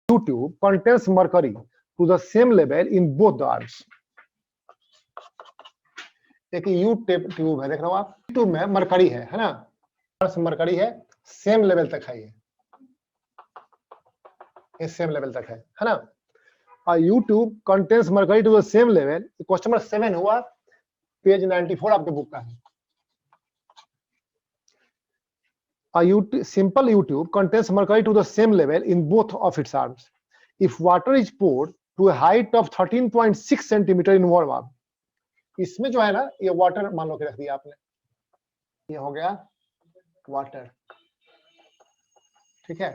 U-tube contains mercury to the same level in both the arms. एक you tube है, देख रहे हो आप, ट्यूब में मरकरी है ना, मरकरी है, सेम लेवल तक है, ये सेम लेवल तक है ना। और U tube contains mercury to the same level, question number 7 हुआ, पेज 94 आपके बुक का है। A simple U-tube contains mercury to the same level in both of its arms. If water is poured to a height of 13.6 centimeter in warm up, इसमें जो है ना, ये water मान लो के रख दिया आपने, ये हो गया वाटर, ठीक है,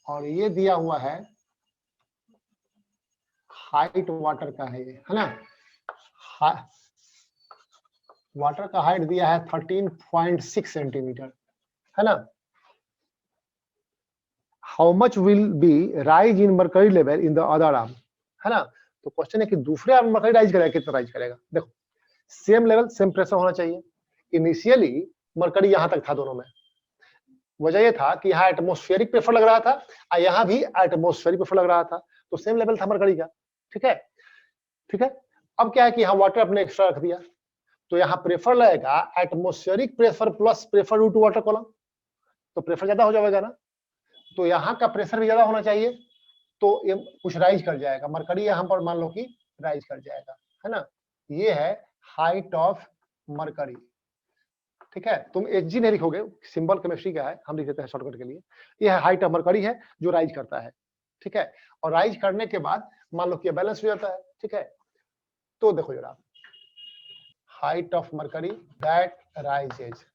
और ये दिया हुआ है हाइट वाटर का है, ये है ना, वाटर का हाइट दिया है 13.6 सेंटीमीटर, है ना। How much will be rise in mercury level in the other arm, है ना। तो क्वेश्चन है कि दूसरे आर्म मरकरी राइज करेगा, कितना राइज करेगा। देखो सेम लेवल सेम प्रेशर होना चाहिए। इनिशियली मरकरी यहां तक था दोनों में, वजह ये था कि यहाँ एटमॉस्फेरिक प्रेशर लग रहा था और यहाँ भी एटमॉस्फेरिक प्रेशर लग रहा था, तो सेम लेवल था मरकरी का, ठीक है, ठीक है। अब क्या है कि यहाँ वाटर अपने एक्स्ट्रा रख दिया, तो यहाँ प्रेशर लगेगा atmospheric pressure plus pressure due to water column, तो प्रेशर ज्यादा हो जाएगा ना, तो यहाँ का प्रेशर भी ज्यादा होना चाहिए, तो ये कुछ राइज कर जाएगा, मरकरी यहाँ पर मान लो कि राइज कर जाएगा, है ना। ये है हाइट ऑफ मरकरी, ठीक है। तुम Hg नहीं लिखोगे, सिंबल केमिस्ट्री का है, हम लिख देते हैं शॉर्टकट के लिए। ये हाइट ऑफ मरकरी है जो राइज करता है, ठीक है, और राइज करने के बाद मान लो कि बैलेंस हो जाता है, ठीक है। तो देखो जरा, height of mercury that rises,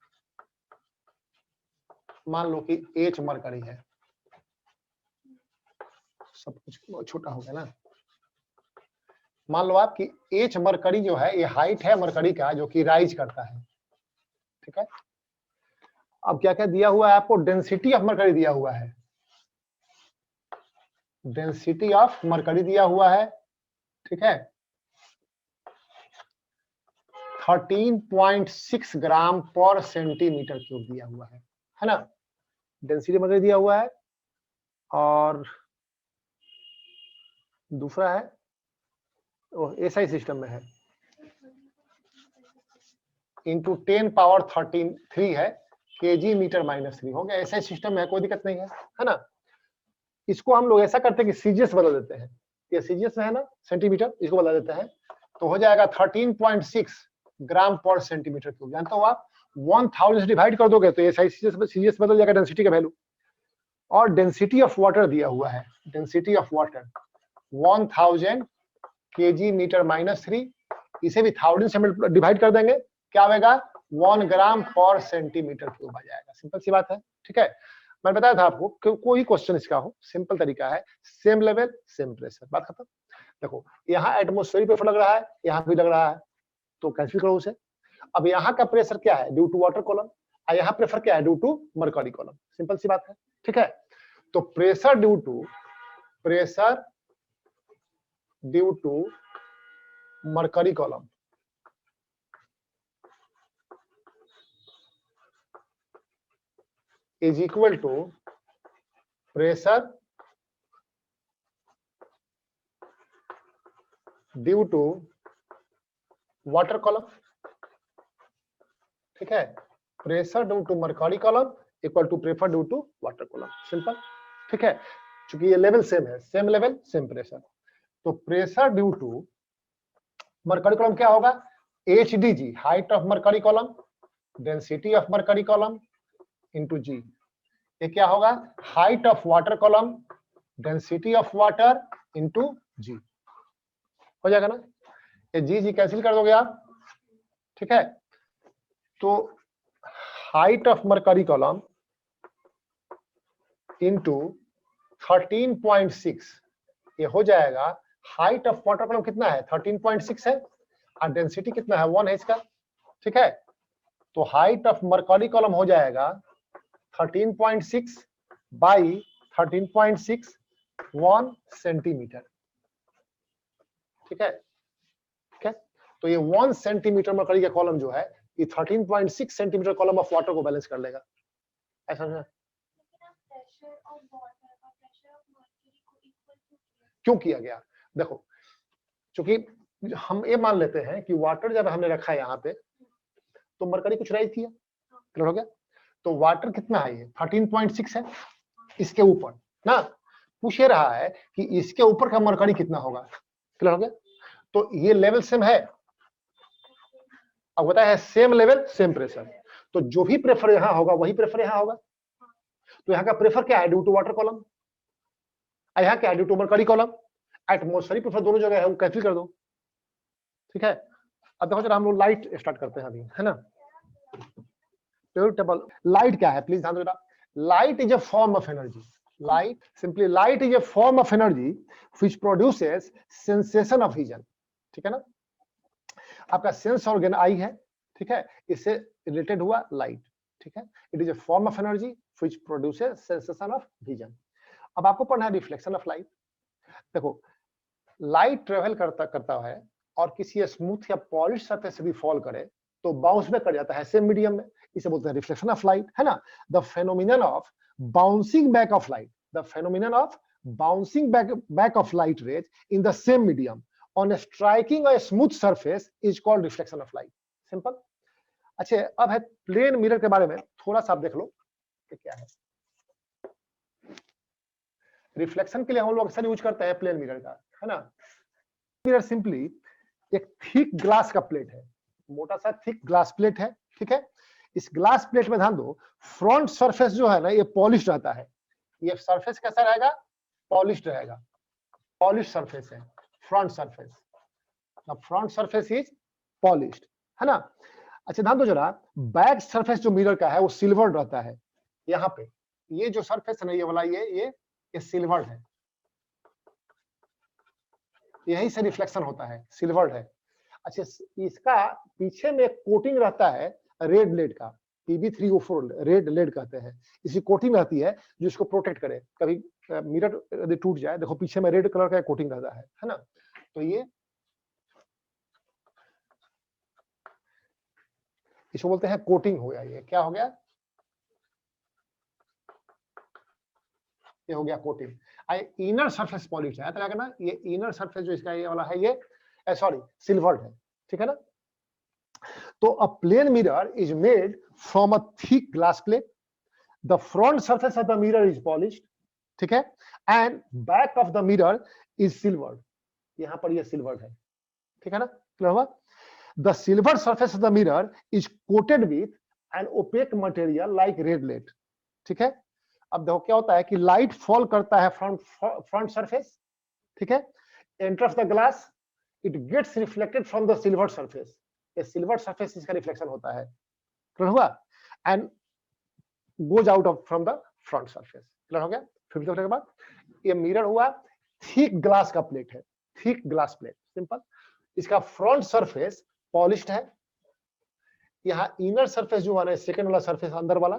मान लो कि H मरकरी है, सब कुछ छोटा हो गया ना, मान लो आप कि H मरकरी जो है ये हाइट है मरकरी का जो कि राइज करता है, ठीक है। अब क्या क्या दिया हुआ है आपको, डेंसिटी ऑफ मरकरी दिया हुआ है, डेंसिटी ऑफ मरकरी दिया हुआ है, ठीक है, 13.6 ग्राम पर सेंटीमीटर क्यूब दिया हुआ है ना, डेंसिटी मरकरी दिया हुआ है। और दूसरा है एसआई सिस्टम में है, इंटू 10 पावर 3 है, केजी मीटर -3 हो गया। एसआई सिस्टम में है, कोई दिक्कत नहीं है ना। इसको हम लोग ऐसा करते हैं कि सीजीएस बदल देते हैं, ये सीजीएस में है ना सेंटीमीटर, इसको बदल देते हैं तो हो जाएगा 13.6 ग्राम पर सेंटीमीटर क्यूब। जानता हो आप 1000 से डिवाइड कर दोगे तो ये सीजीएस बदल जाएगा डेंसिटी का वैल्यू। और डेंसिटी ऑफ वाटर दिया हुआ है, density of water 1000 kg metre -3, इसे भी 1000 से डिवाइड कर देंगे, क्या आएगा 1 ग्राम पर सेंटीमीटर क्यूब आ जाएगा। सिंपल सी बात है, ठीक है। मैंने बताया था आपको कि कोई क्वेश्चन इसका हो, सिंपल तरीका है, सेम लेवल सेम प्रेशर, बात खत्म। देखो यहाँ एटमॉस्फेरिक प्रेशर लग रहा है, यहाँ भी लग रहा है, तो कैंसिल करो उसे। अब यहाँ का प्रेशर क्या है, ड्यू टू वाटर कॉलम, और यहाँ प्रेशर क्या है, due to mercury column, simple सी बात है, ठीक है। तो pressure due to mercury column is equal to pressure due to water column, ठीक है। Pressure due to mercury column equal to pressure due to water column, simple, ठीक है। चूंकि ये लेवल सेम है, सेम लेवल सेम प्रेशर, तो pressure due to mercury column क्या होगा, HDG height of mercury column, density of mercury column into G. ये क्या होगा, height of water column, density of water into G, हो जाएगा ना। ये जी कैंसिल कर दोगे आप, ठीक है। तो height of mercury column into 13.6, ये हो जाएगा हाइट ऑफ वाटर कॉलम कितना है 13.6 है, और डेंसिटी कितना है 1 है इसका, ठीक है। तो हाइट ऑफ मरकरी कॉलम हो जाएगा 13.6 बाई 13.6 1 सेंटीमीटर, ठीक है, ठीक है। तो ये 1 सेंटीमीटर मरकरी का कॉलम जो है ये 13.6 सेंटीमीटर कॉलम ऑफ वाटर को बैलेंस कर लेगा, ऐसा है। क्यों किया गया? देखो, क्योंकि हम ये मान लेते हैं कि वाटर जब हमने रखा है यहाँ पे, तो मरकरी कुछ राइज किया, क्लियर हो गया? तो वाटर कितना है? ये 13.6 है इसके ऊपर ना। पूछ ये रहा है कि इसके ऊपर का मरकरी कितना होगा, क्लियर हो गया? तो ये लेवल सेम है, अब होता है सेम लेवल सेम प्रेशर, तो जो भी प्रेफर यहां होगा वही प्रेफर यहां होगा। तो यहाँ का प्रेफर क्या है? ड्यू टू वाटर कॉलम, यहाँ क्या है? Due to mercury column. Atmospheric pressure दोनों जगह है, वो कैंसिल कर दो, ठीक है? अब देखो जरा हम लोग लाइट स्टार्ट करते हैं अभी, है ना? टेबल लाइट क्या है, प्लीज ध्यान देना। Light is a form of energy, light simply light is a form of energy which produces sensation of vision, ठीक है ना? आपका सेंस ऑर्गन आई है, ठीक है, इससे रिलेटेड हुआ लाइट, ठीक है? It is a form of energy which produces sensation of vision. अब आपको पढ़ना है रिफ्लेक्शन ऑफ लाइट। देखो, लाइट ट्रेवल करता करता है और किसी स्मूथ या पॉलिश सरफेस से भी फॉल करे तो बाउंस बैक कर जाता है सेम मीडियम में, इसे बोलते हैं रिफ्लेक्शन ऑफ लाइट, है ना? The phenomenon of bouncing back of light, the phenomenon of bouncing back of light rays in the same medium on striking a smooth surface is called reflection of light. Simple. अच्छा, अब है plane mirror के बारे में थोड़ा सा आप देख लो कि क्या है। रिफ्लेक्शन के लिए हम लोग अक्सर यूज करते हैं प्लेन मिरर का, है ना? मिरर सिंपली एक थिक ग्लास का प्लेट है, मोटा सा थिक ग्लास प्लेट है, ठीक है? इस ग्लास प्लेट में ध्यान दो, फ्रंट सरफेस जो है ना ये पॉलिश रहता है। ये सरफेस कैसा रहेगा? पॉलिश रहेगा, पॉलिश सरफेस है front surface, the front surface is polished, है ना? अच्छा ध्यान दो जरा, बैक सरफेस जो मिरर का है वो सिल्वर्ड रहता है। यहाँ पे ये जो सरफेस है ना, ये वाला ये सिल्वर्ड है, यही से रिफ्लेक्शन होता है, सिल्वर्ड है। अच्छा, इसका पीछे में एक कोटिंग रहता है रेड लेड का, Pb3O4 रेड लेड कहते हैं। इसी कोटिंग रहती है जो इसको प्रोटेक्ट करे, कभी मिरर यदि टूट जाए, देखो पीछे में रेड कलर का कोटिंग रहता है ना? तो ये इसको बोलते हैं कोटिंग हो गया। ये क्या हो गया? ये हो गया कोटिंग। इनर सरफेस पॉलिश है, तो ना ये इनर सरफेस जो इसका ये वाला है, ये सॉरी सिल्वर्ड है, ठीक है ना? तो a plane mirror is made from a thick glass plate, the front surface of the mirror is polished, ठीक है, and back of the mirror is silvered, यहां पर ये सिल्वर्ड है, ठीक है ना? क्लियर हुआ? The silver surface of the mirror is coated with an opaque material like red lead, ठीक है? अब देखो क्या होता है कि लाइट फॉल करता है फ्रंट सरफेस, ठीक है, enter of the glass, it gets reflected from the silver surface, ये सिल्वर सरफेस इसका रिफ्लेक्शन होता है, क्लियर हुआ? And goes out of from the front surface, clear हो गया? फिर के बाद ये मिरर हुआ थिक ग्लास का प्लेट है, थिक ग्लास प्लेट, सिंपल। इसका फ्रंट सरफेस पॉलिश्ड है, यहाँ इनर सरफेस जो है ना, सेकंड वाला सरफेस अंदर वाला,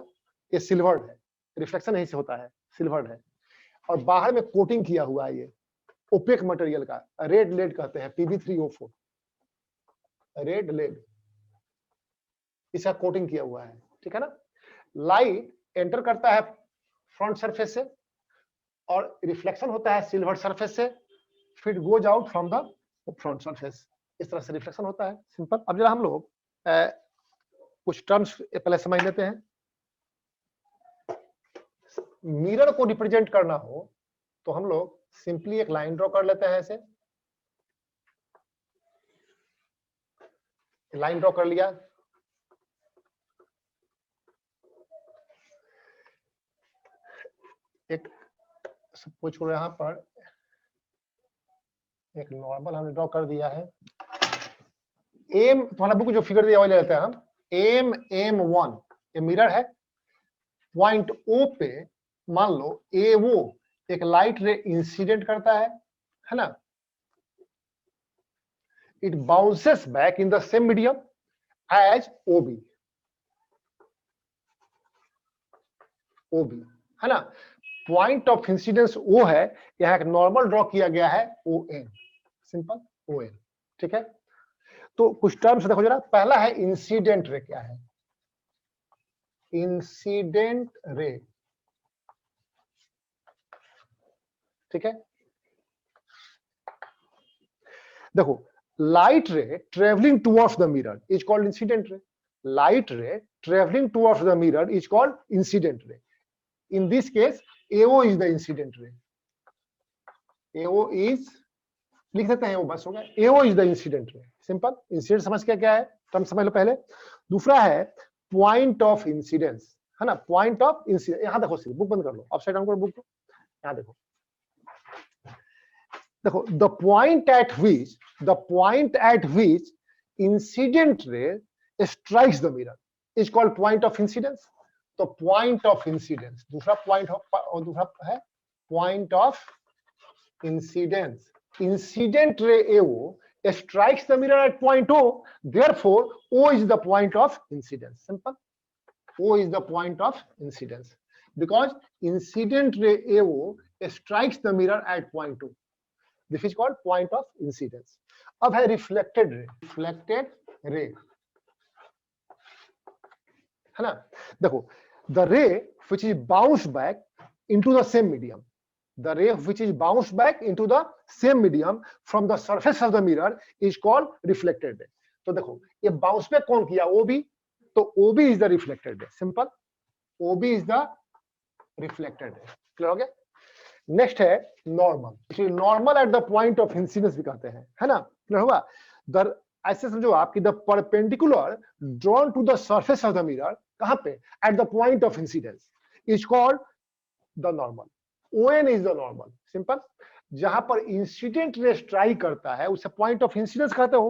ये सिल्वर्ड है, रिफ्लेक्शन यहीं से होता है, सिल्वर्ड है, और बाहर में कोटिंग किया हुआ है ये ओपेक मटेरियल का, रेड लेड कहते हैं, Pb3O4 रेड लेड, इसका कोटिंग किया हुआ है, ठीक है ना? लाइट एंटर करता है फ्रंट सरफेस से और रिफ्लेक्शन होता है सिल्वर सरफेस से, फिर goes out from the front surface, इस तरह से रिफ्लेक्शन होता है, सिंपल। अब जरा हम लोग कुछ टर्म्स पहले समझ लेते हैं। मिरर को रिप्रेजेंट करना हो तो हम लोग सिंपली एक लाइन ड्रॉ कर लेते हैं, ऐसे लाइन ड्रॉ कर लिया, एक सपोज को यहाँ पर एक नॉर्मल हमने ड्रॉ कर दिया है, एम तुम्हारा बुक जो फिगर दिया हुआ ले लेते हैं हम, M1 ये मिरर है, पॉइंट ओ पे मान लो ए वो एक लाइट रे इंसिडेंट करता है ना? It bounces back in the same medium as OB, OB, है ना? पॉइंट ऑफ इंसिडेंस ओ है, यहाँ एक नॉर्मल ड्रॉ किया गया है ON, सिंपल ON, ठीक है? तो कुछ टर्म्स देखो जरा, पहला है इंसिडेंट रे, क्या है? इंसिडेंट रे, ठीक है? देखो, light ray traveling towards the mirror is called incident ray. Light ray traveling towards the mirror is called incident ray. In this case, AO is the incident ray. AO is, लिख सकते हैं वो, बस हो गया. AO is the incident ray. Simple. Incident समझ के क्या है, टर्म समझ लो पहले. दूसरा है पॉइंट ऑफ इंसिडेंस, है ना. पॉइंट ऑफ इंसिडेंस, यहां देखो, सिर्फ बुक बंद कर लो, अपसाइड डाउन करो बुक को. यहां देखो, देखो, the point eight which incident ray strikes the mirror is called point of incidence. तो पॉइंट ऑफ इंसिडेंस, दूसरा पॉइंट और दूसरा है point of incidence. Incident ray AO strikes the mirror at point O, therefore O is the point of incidence. Simple. O is the point of incidence because incident ray AO strikes the mirror at point O. This is called point of incidence. अब है reflected ray. Reflected ray, है ना. देखो, the ray which is bounced back into the same medium. The ray which is bounced back into the same medium from the surface of the mirror is called reflected ray. तो देखो, ये bounce back कौन किया, OB, तो OB is the reflected ray. Simple. OB is the reflected ray. Clear हो गया. Next है normal. Normal at the point of incidence भी कहते हैं, है ना. क्लियर होगा. द ऐसे समझो आप कि the perpendicular drawn to the surface of the mirror, कहां पे, at the point of incidence, is called the normal. ON is the normal. Simple. जहां पर इंसिडेंट रे स्ट्राइक करता है उसे पॉइंट ऑफ इंसिडेंस कहते हो.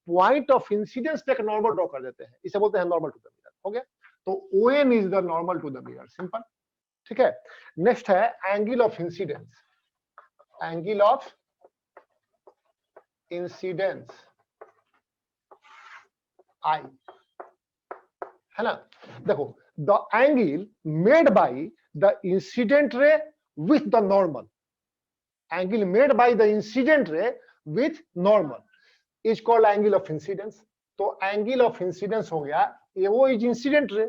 पॉइंट ऑफ इंसिडेंस पे एक नॉर्मल ड्रॉ कर देते हैं, इसे बोलते हैं नॉर्मल टू द मिरर. हो गया. तो ON is the normal to the mirror. Simple. ठीक है. नेक्स्ट है angle of incidence. Angle of incidence I, है ना. देखो, the angle made by the incident ray with the normal, angle made by the incident ray with normal is called angle of incidence. तो angle of incidence हो गया, AO is incident ray,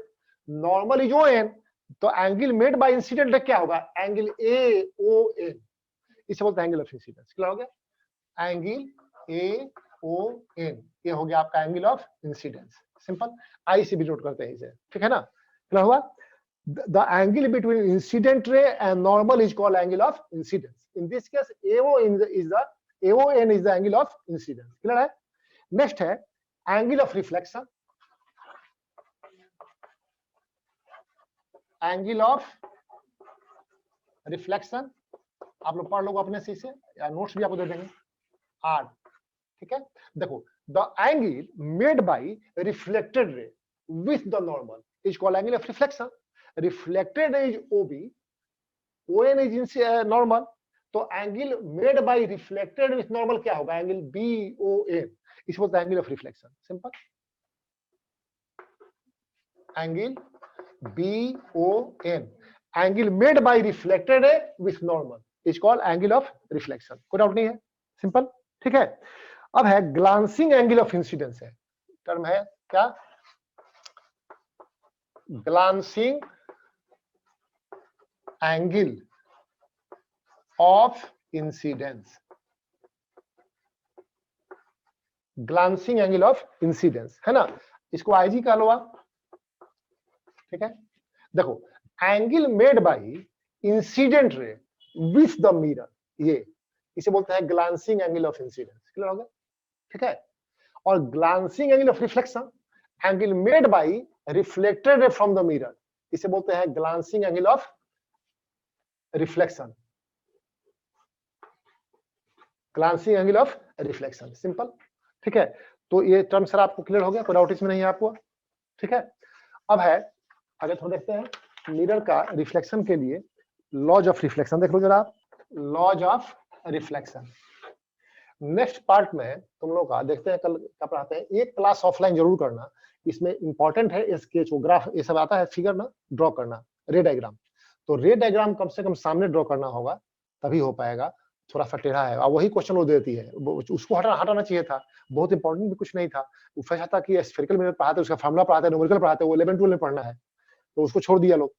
normal is ON, तो angle made by incident ray क्या होगा, angle AON, इसे बोलते हैं angle of incidence. Clear हो गया. angle AON, ये हो गया आपका angle of incidence. सिंपल. आई से भी नोट करते हैं इसे, ठीक है ना. क्लियर हुआ. The angle between incident ray and normal is called angle of incidence. In this case, AON is the angle of incidence. Clear है. Next है angle of reflection. Angle of reflection आप लोग पढ़ लो अपने से इसे, या नोट्स भी आपको दे देंगे. R, ठीक है. देखो, the angle made by reflected ray with the normal is called angle of reflection. Reflected is OB, ON is normal, तो angle made bye reflected with normal क्या होगा, एंगल BON, इसे बोलते हैं angle of reflection. Simple. Angle BON, angle made bye reflected with normal is called angle of reflection. कोई doubt नहीं है. Simple. ठीक है. अब है ग्लांसिंग एंगल ऑफ इंसिडेंस. है टर्म है क्या, glancing angle of incidence. Glancing angle of incidence, है ना. इसको IG कह लो आप. ठीक है. देखो, angle made bye incident ray with the mirror, ये इसे बोलते हैं glancing angle of incidence. Clear हो गया. ठीक है. और glancing angle of reflection, angle made bye reflected ray from the mirror, इसे बोलते हैं glancing angle of reflection. Glancing angle of reflection. Simple. ठीक है. तो ये टर्म सर आपको क्लियर हो गया, कोई डाउट इसमें नहीं है आपको. ठीक है. अब है, आगे थोड़ा देखते हैं मिरर का रिफ्लेक्शन के लिए लॉज ऑफ रिफ्लेक्शन. देख लो जरा आप, laws of reflection. Next part में तुम लोग का देखते हैं कल क्या पढ़ाते हैं. एक क्लास ऑफलाइन जरूर करना, इसमें इंपॉर्टेंट है स्केच, ग्राफ, ये सब आता है, फिगर ना ड्रॉ करना, रे डायग्राम. तो रे डायग्राम कम से कम सामने ड्रॉ करना होगा, तभी हो पाएगा. थोड़ा सा टेढ़ा है, और वही क्वेश्चन वो देती है, उसको हटाना चाहिए था. बहुत इंपॉर्टेंट भी कुछ नहीं था. वो फैसा था कि स्फेरिकल मिरर पढ़ाते, उसका फार्मूला पढ़ाते, न्यूमेरिकल पढ़ाते, वो 11-12 में पढ़ना है, तो उसको छोड़ दिया लोग.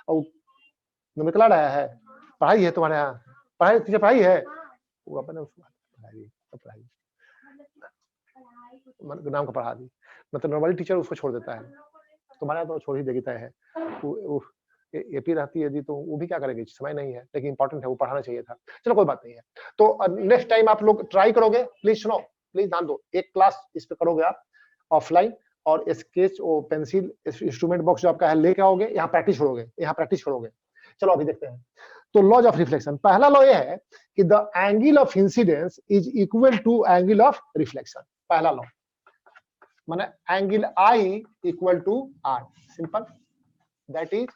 और न्यूमेरिकल आ रहा है, पढ़ाई है तुम्हारे यहाँ, पढ़ाई है, वो अपने उसको पढ़ाई. नाम का पढ़ा दी, मतलब नॉर्मली टीचर उसको छोड़ देता है, तुम्हारे यहाँ तो छोड़ ही देगी तय है। एपी रहती है यदि तो वो भी क्या करेगी, समय नहीं है, लेकिन इंपॉर्टेंट है, वो पढ़ाना चाहिए था। चलो कोई बात नहीं है। तो नेक्स्ट टाइम आप लोग ट्राई करोगे, प्लीज सुनो, प्लीज ध्यान दो, एक क्लास इस पे करोगे आप ऑफलाइन, और स्केच और पेंसिल इंस्ट्रूमेंट बॉक्स जो आपका है लेके आओगे, यहाँ प्रैक्टिस करोगे, यहाँ प्रैक्टिस करोगे। चलो अभी देखते हैं। तो लॉज ऑफ रिफ्लेक्शन, पहला लॉ ये है कि the angle of incidence is equal to angle of reflection. पहला लॉ माने angle I equal to R, simple, that is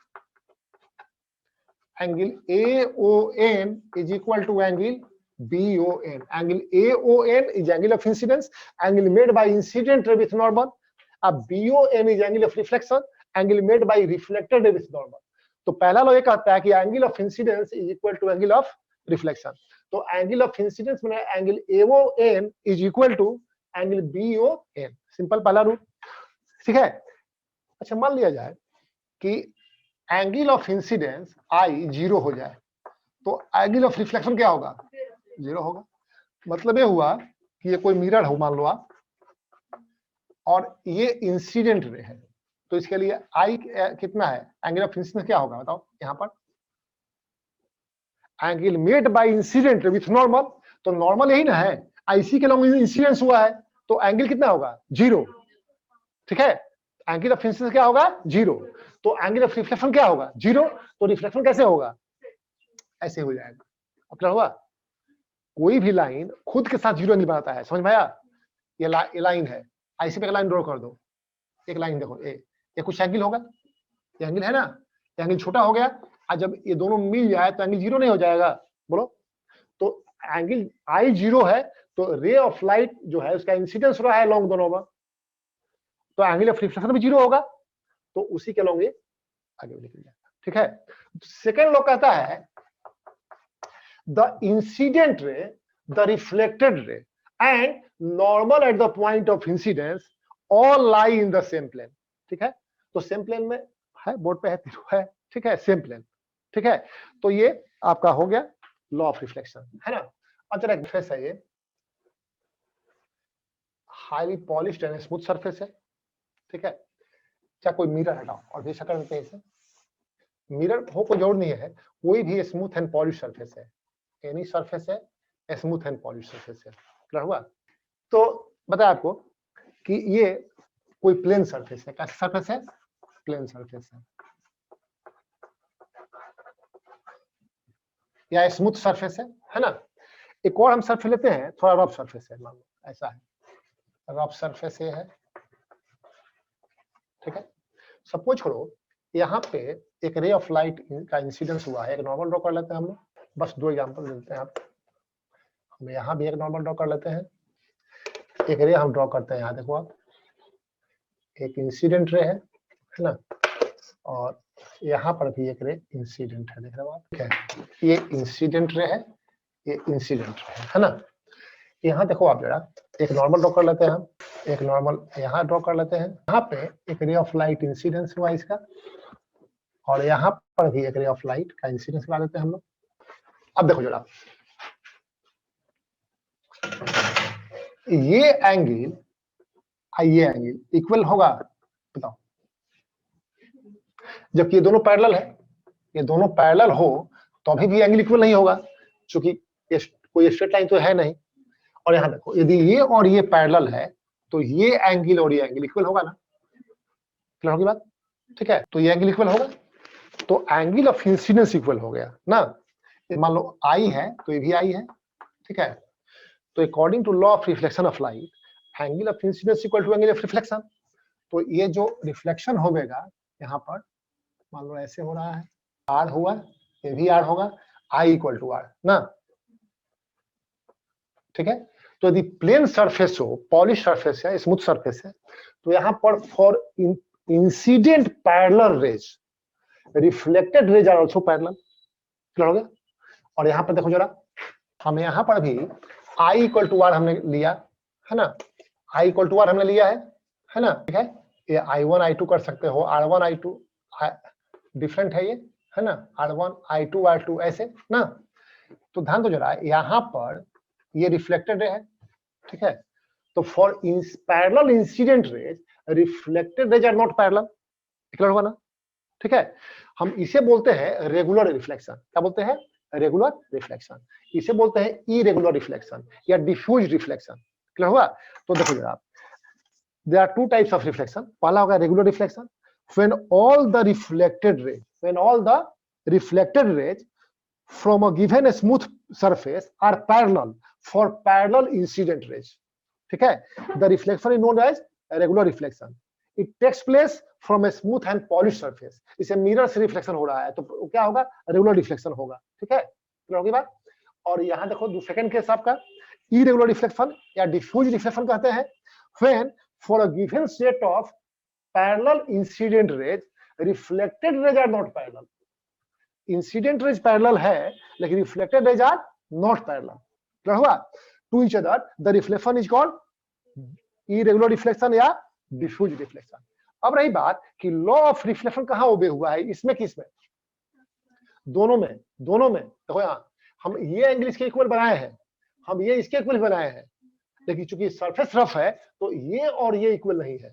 angle AON is equal to angle BON. Angle AON is angle of incidence, angle made by incident ray with normal. BON is angle of reflection, angle made by reflected ray with normal. तो पहला law ये कहता है कि angle of incidence is equal to angle of reflection. तो angle of incidence माने angle AON is equal to angle BON, simple पहला rule, ठीक है। अच्छा मान लिया जाए कि एंगल ऑफ इंसिडेंस आई 0 हो जाए, तो एंगल ऑफ रिफ्लेक्शन क्या होगा, 0 होगा। मतलब ये हुआ कि ये कोई मिरर हो मान लो आप, और ये इंसिडेंट रे है, तो इसके लिए आई कितना है, एंगल ऑफ इंसिडेंस क्या होगा बताओ, यहाँ पर angle made bye incident ray with normal, तो नॉर्मल यही ना है, आईसी के लॉन्ग इंसिडेंस हुआ है, तो एंगल कितना होगा, 0, ठीक है। एंगल ऑफ इंसिडेंस क्या होगा, 0, तो एंगल ऑफ रिफ्लेक्शन क्या होगा, 0, तो रिफ्लेक्शन कैसे होगा, ऐसे हो जाएगा। अपना हुआ, कोई भी लाइन खुद के साथ 0 एंगल बनाता है, समझ में आया। ये लाइन है, ऐसे पे लाइन ड्रॉ कर दो, एक लाइन देखो, ये कुछ एंगल होगा, ये एंगल है ना, एंगल छोटा हो गया, और जब ये दोनों मिल जाए तो एंगल 0 नहीं हो जाएगा, बोलो। तो एंगल आई 0 है, तो रे ऑफ लाइट जो है उसका इंसिडेंस रहा है लॉन्ग दोनों में, तो एंगल ऑफ रिफ्लेक्शन भी 0 होगा, तो उसी के लॉन्ग ये आगे निकल जाएगा, ठीक है। सेकेंड लॉ कहता है the incident ray, the reflected ray and normal at the point of incidence all lie in the same plane, ठीक है। तो सेम प्लेन में है, बोर्ड पे है, ठीक है, सेम प्लेन, ठीक है। तो ये आपका हो गया लॉ ऑफ रिफ्लेक्शन, है ना। अच्छा एक सरफेस है, ये highly polished and smooth surface है, ठीक है। चाहे कोई मिरर हटाओ और भी शक्ल देते हैं इसे, मिरर हो कोई जरूर नहीं है, कोई भी स्मूथ एंड पॉलिश सरफेस है, एनी सरफेस है स्मूथ एंड पॉलिश सरफेस है, क्लियर हुआ। तो बताया आपको कि ये कोई प्लेन सरफेस है, कैसा सरफेस है, प्लेन सरफेस है या स्मूथ सरफेस है ना। एक और हम सरफेस लेते हैं, थोड़ा रफ सरफेस है, मान लो ऐसा है, रफ सरफेस ये है, ठीक है। सपोज करो यहाँ पे एक रे ऑफ लाइट का इंसिडेंस हुआ है, एक नॉर्मल ड्रॉ कर लेते हैं हम लोग, बस 2 एग्जांपल देते हैं आप। हम यहाँ भी एक नॉर्मल ड्रॉ कर लेते हैं, एक रे हम ड्रॉ करते हैं, यहाँ देखो आप, एक इंसिडेंट रे है ना, और यहाँ पर भी एक रे इंसिडेंट है, देख रहे हो आप, ठीक है। ये इंसिडेंट रे है, ये इंसिडेंट रे है ना। यहाँ देखो आप जरा, एक नॉर्मल ड्रॉ कर लेते हैं हम, एक नॉर्मल यहाँ ड्रॉ कर लेते हैं, यहाँ पे एक रे ऑफ लाइट इंसिडेंस हुआ इसका, और यहाँ पर भी एक रे ऑफ लाइट का इंसिडेंस बना देते हैं हम लोग। अब देखो जरा, ये एंगल इक्वल होगा, बताओ, जबकि ये दोनों पैरेलल है, ये दोनों पैरेलल हो तो अभी भी एंगल इक्वल नहीं होगा, क्योंकि कोई स्ट्रेट लाइन तो है नहीं। और यहाँ देखो, यदि ये और ये पैरेलल है तो ये एंगल और ये एंगल इक्वल होगा ना, क्लियर होगी बात, ठीक है। तो ये एंगल इक्वल होगा, तो एंगल ऑफ इंसिडेंस इक्वल हो गया ना। मान लो आई है तो ये भी आई है, ठीक है। तो according to law of reflection of light, angle of incidence equal to angle of reflection. तो ये जो रिफ्लेक्शन होगा यहाँ पर, मान लो ऐसे हो रहा है, आर हुआ, ये भी आर होगा, आई इक्वल टू आर ना, ठीक है। तो यदि प्लेन सरफेस हो, पॉलिश सरफेस है, स्मूथ सरफेस है, तो यहाँ पर for incident parallel rays, reflected rays are also parallel, clear हो गया। और यहाँ पर देखो जरा, हम यहाँ पर भी आई इक्वल टू आर हमने लिया है ना, आई इक्वल टू आर हमने लिया है ना, ठीक है। ये I1 I2 कर सकते हो, R1 I2 डिफरेंट है ये, है ना, R1 I2 R2 ऐसे ना। तो ध्यान दो जरा, यहाँ पर ये रिफ्लेक्टेड है, ठीक है। तो for parallel incident rays reflected rays are not parallel, clear हुआ ना? ठीक है, हम इसे बोलते हैं रेगुलर रिफ्लेक्शन। क्या बोलते हैं? Regular reflection. इसे बोलते हैं इरेगुलर रिफ्लेक्शन या डिफ्यूज रिफ्लेक्शन, क्लियर हुआ? तो देखो जरा, there are two types of reflection. पहला होगा regular reflection, when all the reflected rays from a given smooth surface are parallel for parallel incident rays. ठीक है, the reflection is known as regular reflection. It takes place from a smooth and polished surface. इसे mirror से reflection हो रहा है तो क्या होगा? रेगुलर रिफ्लेक्शन होगा। ठीक है, क्लियर होगी बात? और यहाँ देखो सेकंड केस आपका इरेगुलर रिफ्लेक्शन या डिफ्यूज रिफ्लेक्शन कहते हैं, when for a given set of parallel incident rays reflected rays are not parallel. Incident rays parallel है लेकिन reflected rays are not parallel, clear हुआ? To each other the reflection is called irregular reflection या diffuse reflection. अब रही बात कि law of reflection कहां ओबे हुआ है, इसमें किसमें? दोनों में देखो यहाँ हम ये एंगल इसके इक्वल बनाए हैं, हम ये इसके इक्वल बनाए हैं, लेकिन चूंकि सरफेस रफ है तो ये और ये इक्वल नहीं है।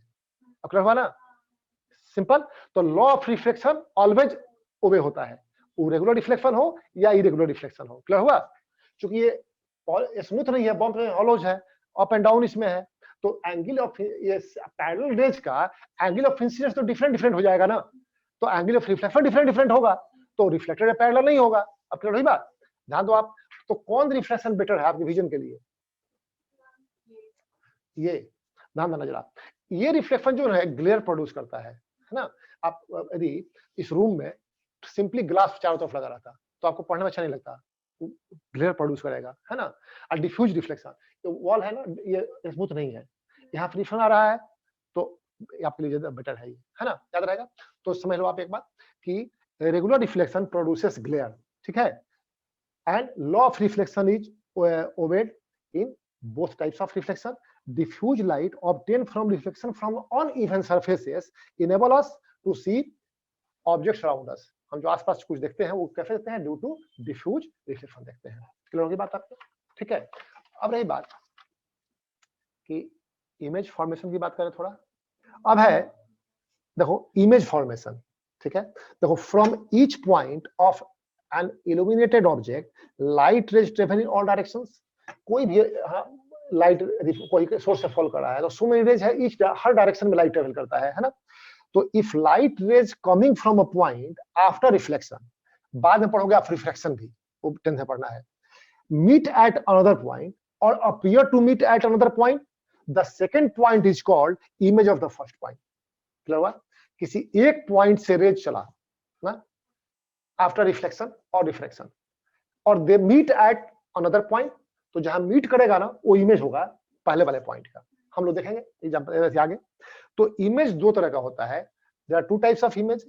अब क्लियर हुआ ना? सिंपल। तो लॉ ऑफ रिफ्लेक्शन ऑलवेज ओबे होता है, वो रेगुलर रिफ्लेक्शन हो या इरेगुलर रिफ्लेक्शन हो, क्लियर हुआ? क्योंकि ये स्मूथ नहीं है, बम्प में हॉलोज है, अप एंड डाउन इसमें है, तो एंगल ऑफ ये पैरेलल रेज का एंगल ऑफ इंसिडेंस तो डिफरेंट हो जाएगा ना, तो एंगल ऑफ रिफ्लेक्शन डिफरेंट होगा, तो रिफ्लेक्टेड पैरेलल नहीं होगा। अब क्लियर हुई बात? ध्यान दो आप, तो कौन रिफ्लेक्शन बेटर है आपके विजन के लिए? ये ध्यान देना जरा, ये रिफ्लेक्शन जो है ग्लेयर प्रोड्यूस करता है ना? आप यदि इस रूम में सिंपली ग्लास चारों तरफ लगा रहता तो आपको पढ़ने में अच्छा नहीं लगता, ग्लेयर प्रोड्यूस करेगा, है ना? और डिफ्यूज रिफ्लेक्शन, वॉल है ना, ये स्मूथ नहीं है, यहाँ फ्रिक्शन आ रहा है तो आपके लिए ज्यादा बेटर है ये, है ना? याद रहेगा? तो समझ लो आप एक बात कि रेगुलर रिफ्लेक्शन प्रोड्यूसेस ग्लेयर, ठीक है, and law of reflection is obeyed in both types of reflection. Diffuse light obtained from reflection from uneven surfaces enable us to see objects around us. हम जो आसपास कुछ देखते हैं वो कैसे देखते हैं? ड्यू टू डिफ्यूज रिफ्लेक्शन देखते हैं। क्लियर होगी बात आपको? ठीक है, अब रही बात कि इमेज फॉर्मेशन की बात करें थोड़ा। अब है देखो इमेज फॉर्मेशन, ठीक है? देखो from each point of an illuminated object light rays travel in all directions. कोई भी लाइट कोई सोर्स से फॉल कर रहा है तो सो मेनी रेज है, ईच हर डायरेक्शन में लाइट ट्रेवल करता है ना? तो if light rays coming from a point after reflection, बाद में पढ़ोगे आप रिफ्लेक्शन भी, वो टेंशन पढ़ना है, मीट एट अनदर पॉइंट और appear to meet at another point, the second point is called image of the first point. Clear हुआ? किसी एक पॉइंट से रेज चला ना आफ्टर रिफ्लेक्शन और रिफ्रैक्शन और they meet at another point, तो जहां मीट करेगा ना वो इमेज होगा पहले वाले पॉइंट का। हम लोग देखेंगे एग्जांपल आगे। तो इमेज दो तरह का होता है, there are two types of image.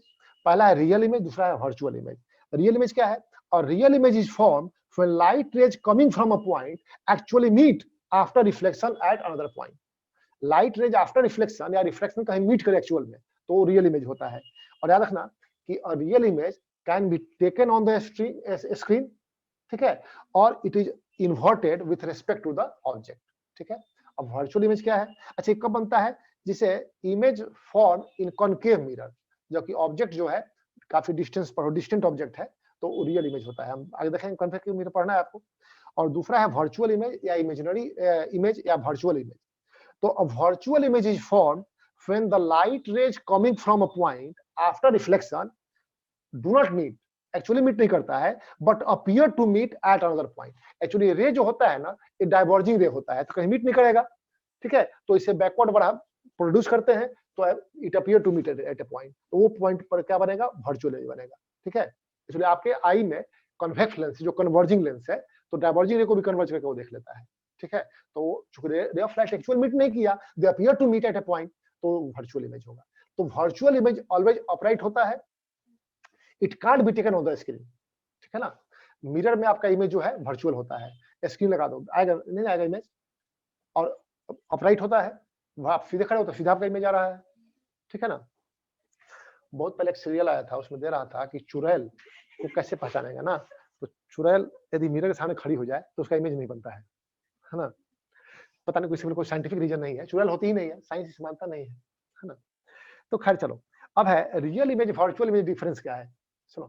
पहला है रियल इमेज, दूसरा है वर्चुअल इमेज। रियल इमेज क्या है? और real image is form when light rays coming from a point actually meet after reflection at another point. Light rays after reflection या reflection कहीं meet करे एक्चुअल में तो रियल इमेज होता है। और याद रखना कि a real image can be taken on the screen, ठीक है, और it is inverted with respect to the object, ठीक है। अब वर्चुअल इमेज क्या है? अच्छा, कब बनता है? जिसे image form in concave mirror, जो कि ऑब्जेक्ट जो है काफी डिस्टेंस पर हो, डिस्टेंट ऑब्जेक्ट है तो रियल इमेज होता है। हम आगे देखेंगे कॉनकेव मिरर पढ़ना है आपको। और दूसरा है वर्चुअल इमेज या इमेजिनरी इमेज या वर्चुअल इमेज। तो a virtual image is form when the light rays coming from a point after reflection do not meet, actually meet नहीं करता है, but appear to meet at another point. Actually ray जो होता है ना, ये diverging रे होता है तो कहीं मीट नहीं करेगा, ठीक है, तो इसे बैकवर्ड बढ़ा प्रोड्यूस करते हैं तो it appear to meet at a point, तो वो पॉइंट पर क्या बनेगा? वर्चुअल इमेज बनेगा, ठीक है। इसलिए आपके आई में कन्वेक्स लेंस जो कन्वर्जिंग लेंस है तो डाइवर्जिंग रे को भी कन्वर्ज करके वो देख लेता है, ठीक है। तो चूंकि ray of light actual meet नहीं किया, they appear to meet at a point, तो वर्चुअल इमेज होगा। तो वर्चुअल इमेज ऑलवेज अपराइट होता है, it can't be taken on the screen, ठीक है ना। मिरर में आपका इमेज जो है वर्चुअल होता है, स्क्रीन लगा दो आएगा नहीं आएगा इमेज, और अपराइट होता है, वह आप सीधे खड़े हो तो सीधा आपका इमेज आ रहा है, ठीक है ना। बहुत पहले एक सीरियल आया था, उसमें दे रहा था कि चुड़ैल को कैसे पहचानेगा ना, तो चुड़ैल यदि मिरर के सामने खड़ी हो जाए तो उसका इमेज नहीं बनता है ना। पता नहीं किसी कोई साइंटिफिक रीजन नहीं है, चुड़ैल होती ही नहीं है, साइंस इसे मानता नहीं है ना? तो खैर चलो, अब है real image virtual image difference क्या है? सुनो,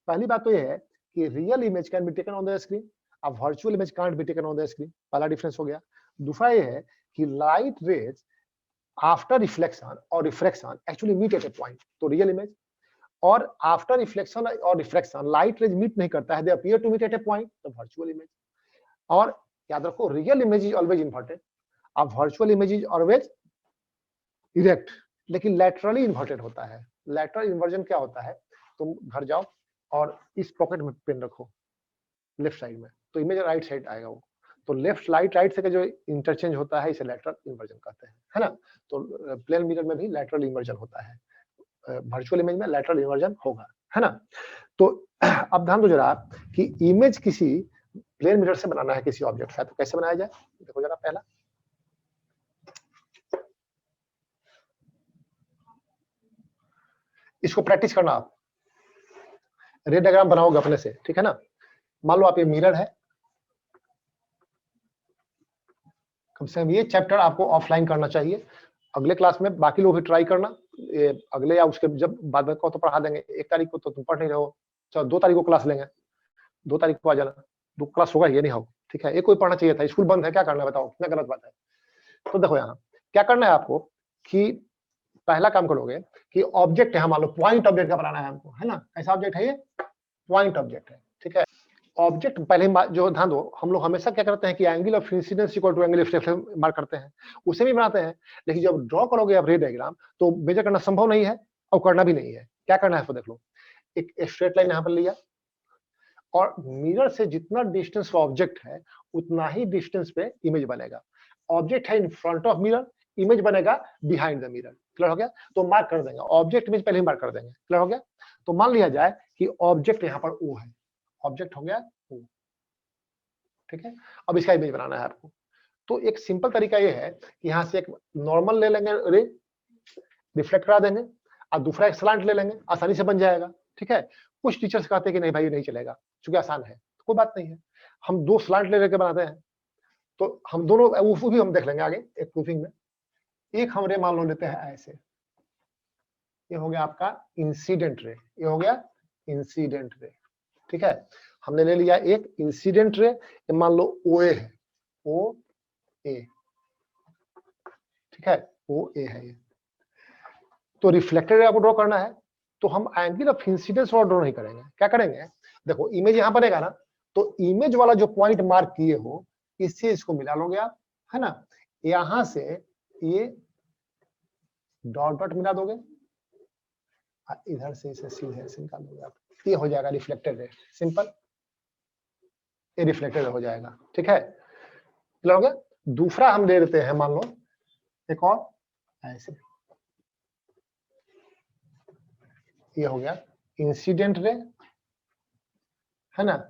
पहली बात तो ये है कि real image can be taken on the screen, अब virtual image can't be taken on the screen, पहला डिफरेंस हो गया। दूसरा ये है कि लाइट रेज आफ्टर रिफ्लेक्शन और refraction actually meet at a point, तो रियल इमेज और आफ्टर रिफ्लेक्शन और रिफ्रैक्शन लाइट रेज मीट नहीं करता है, they appear to meet at a point, तो वर्चुअल इमेज। और याद रखो, real image is always inverted, अब virtual image is always erect, लेकिन लैटरली इन्वर्टेड होता है। लैटरल इन्वर्जन क्या होता है? तुम घर जाओ और इस पॉकेट में पेन रखो लेफ्ट साइड में, तो इमेज राइट साइड आएगा वो, तो लेफ्ट राइट से का जो इंटरचेंज होता है इसे लैटरल इन्वर्जन कहते हैं, है ना? तो प्लेन मिरर में भी लैटरल इन्वर्जन होता है, वर्चुअल इमेज में लैटरल इन्वर्जन होगा, है ना? तो अब ध्यान दो जरा कि इमेज किसी प्लेन मिरर से बनाना है किसी ऑब्जेक्ट का, तो कैसे बनाया जाए? देखो जरा, पहला इसको प्रैक्टिस करना, आप रे डायग्राम बनाओगे अपने से, ठीक है ना? मान लो आप ये मिरर है, कम से कम ये चैप्टर आपको ऑफलाइन करना चाहिए, अगले क्लास में बाकी लोग भी ट्राई करना, ये अगले या उसके जब बाद में को तो पढ़ा देंगे, 1 तारीख को तो तुम पढ़ नहीं रहे हो, चलो 2 तारीख को क्लास लेंगे, 2 तारीख को आ जाना, 2 क्लास होगा ये नहीं हो, ठीक है? एक कोई पढ़ना चाहिए था, स्कूल बंद है, क्या करना है बताओ, कितना गलत बात है। तो देखो यहाँ क्या करना है आपको कि पहला काम करोगे कि ऑब्जेक्ट है, मान लो पॉइंट ऑब्जेक्ट का बनाना है हमको, है ना? कैसा ऑब्जेक्ट है ये? पॉइंट ऑब्जेक्ट है, ठीक है? ऑब्जेक्ट पहले जो ध्यान दो, हम लोग हमेशा क्या करते हैं कि angle of incidence equal to angle of reflection mark करते हैं, उसे भी बनाते हैं, लेकिन जब ड्रॉ करोगे आप रे डायग्राम तो मेजर करना संभव नहीं है और करना भी नहीं है। क्या करना है तो देख लो, एक स्ट्रेट लाइन यहाँ पर लिया और मिरर से जितना डिस्टेंस ऑब्जेक्ट है उतना ही डिस्टेंस पे इमेज बनेगा। ऑब्जेक्ट है in front of mirror, image बनेगा बिहाइंड द मिरर। क्लियर हो गया? तो मार्क कर देंगे, ऑब्जेक्ट इमेज पहले ही मार्क कर देंगे। क्लियर हो गया? तो मान लिया जाए कि ऑब्जेक्ट यहाँ पर ओ है, ऑब्जेक्ट हो गया ओ, ठीक है? अब इसका इमेज बनाना है आपको, तो एक सिंपल तरीका ये है कि यहाँ से एक नॉर्मल ले लेंगे रे, रिफ्लेक्ट करा देंगे, और दूसरा एक स्लांट ले लेंगे, आसानी से बन जाएगा, ठीक है? कुछ टीचर्स कहते हैं कि नहीं भाई ये नहीं चलेगा, क्योंकि आसान है, तो कोई बात नहीं है, हम 2 स्लांट ले लेके बनाते हैं, तो हम दोनों वो भी हम देख लेंगे आगे एक प्रूफिंग में। एक हम रे मान लो लेते हैं ऐसे, ये हो गया आपका इंसिडेंट रे, ये हो गया इंसिडेंट रे, ठीक है? हमने ले लिया एक इंसिडेंट रे, ये मान लो ओ ए है, ओ ए, ठीक है? ओ ए है ये, तो रिफ्लेक्टेड रे आपको ड्रॉ करना है, तो हम एंगल ऑफ इंसिडेंस और ड्रॉ नहीं करेंगे, क्या करेंगे? देखो इमेज यहाँ बनेगा ना, तो इमेज वाला जो पॉइंट मार्क किए हो इससे इसको मिला लोगे आप, है ना? यहां से ये डॉट डॉट मिला दोगे, इधर से इसे सीधे से निकाल दोगे आप, ये हो जाएगा रिफ्लेक्टेड रे, सिंपल, ये रिफ्लेक्टेड हो जाएगा, ठीक है? क्लियर हो गया? दूसरा हम ले लेते हैं, मान लो एक और ऐसे, ये हो गया इंसिडेंट रे, है ना?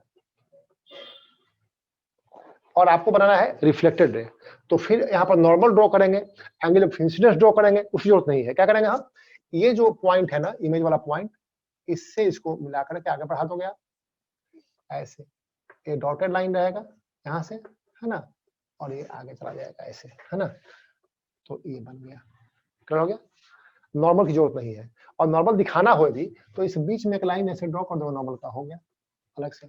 और आपको बनाना है रिफ्लेक्टेड रे, तो फिर यहाँ पर नॉर्मल ड्रॉ करेंगे, एंगल ऑफ इंसिडेंस ड्रॉ करेंगे, उसकी जरूरत नहीं है। क्या करेंगे हम? ये जो पॉइंट है ना, इमेज वाला पॉइंट, इससे इसको मिला करके आगे बढ़ा दोगे आप ऐसे, ये डॉटेड लाइन रहेगा यहाँ से, है ना? और ये आगे चला जाएगा ऐसे, है ना? तो ये बन गया। क्लियर हो गया? नॉर्मल की जरूरत नहीं है, और नॉर्मल दिखाना हो भी तो इस बीच में एक लाइन ऐसे ड्रॉ कर दो नॉर्मल का, हो गया अलग से।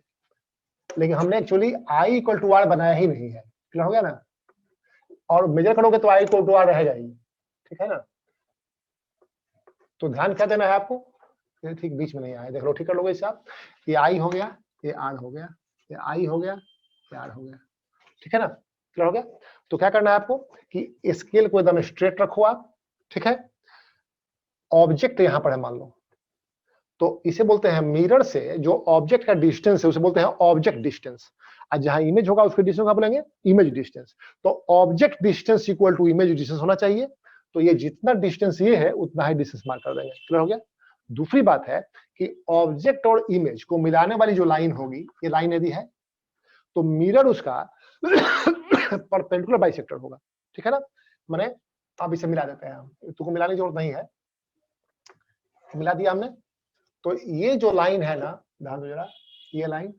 लेकिन हमने actually I equal to R बनाया ही नहीं है। क्लियर हो गया ना? और मेजर करोगे तो आई इक्वल टू आर रहेगा ही, ठीक है ना? तो ध्यान क्या देना है आपको, ये ठीक बीच में नहीं आया, देख लो, ठीक कर लोगे इसे आप, ये आई हो गया, ये आर हो गया, ये आई हो गया, ये आर हो गया, ठीक है ना? क्लियर हो गया? तो क्या करना है आपको कि स्केल को एकदम स्ट्रेट रखो आप, ठीक है? ऑब्जेक्ट यहां पर है मान लो, तो इसे बोलते हैं मिरर से जो ऑब्जेक्ट का डिस्टेंस है उसे बोलते हैं ऑब्जेक्ट डिस्टेंस, और जहां इमेज होगा उसके डिस्टेंस क्या बोलेंगे? Image distance. तो object distance equal to image distance होना चाहिए, तो ये जितना डिस्टेंस ये है उतना ही डिस्टेंस मार्क कर देंगे। क्लियर हो गया? दूसरी बात है कि ऑब्जेक्ट और इमेज को मिलाने वाली जो लाइन होगी, ये लाइन यदि है तो मिरर उसका परपेंडिकुलर बाइसेक्टर होगा, ठीक है ना? माने अब इसे मिला देते हैं हम, तुमको मिलाने की जरूरत नहीं है, मिला दिया हमने। तो ये जो लाइन है ना, ध्यान दो जरा, ये लाइन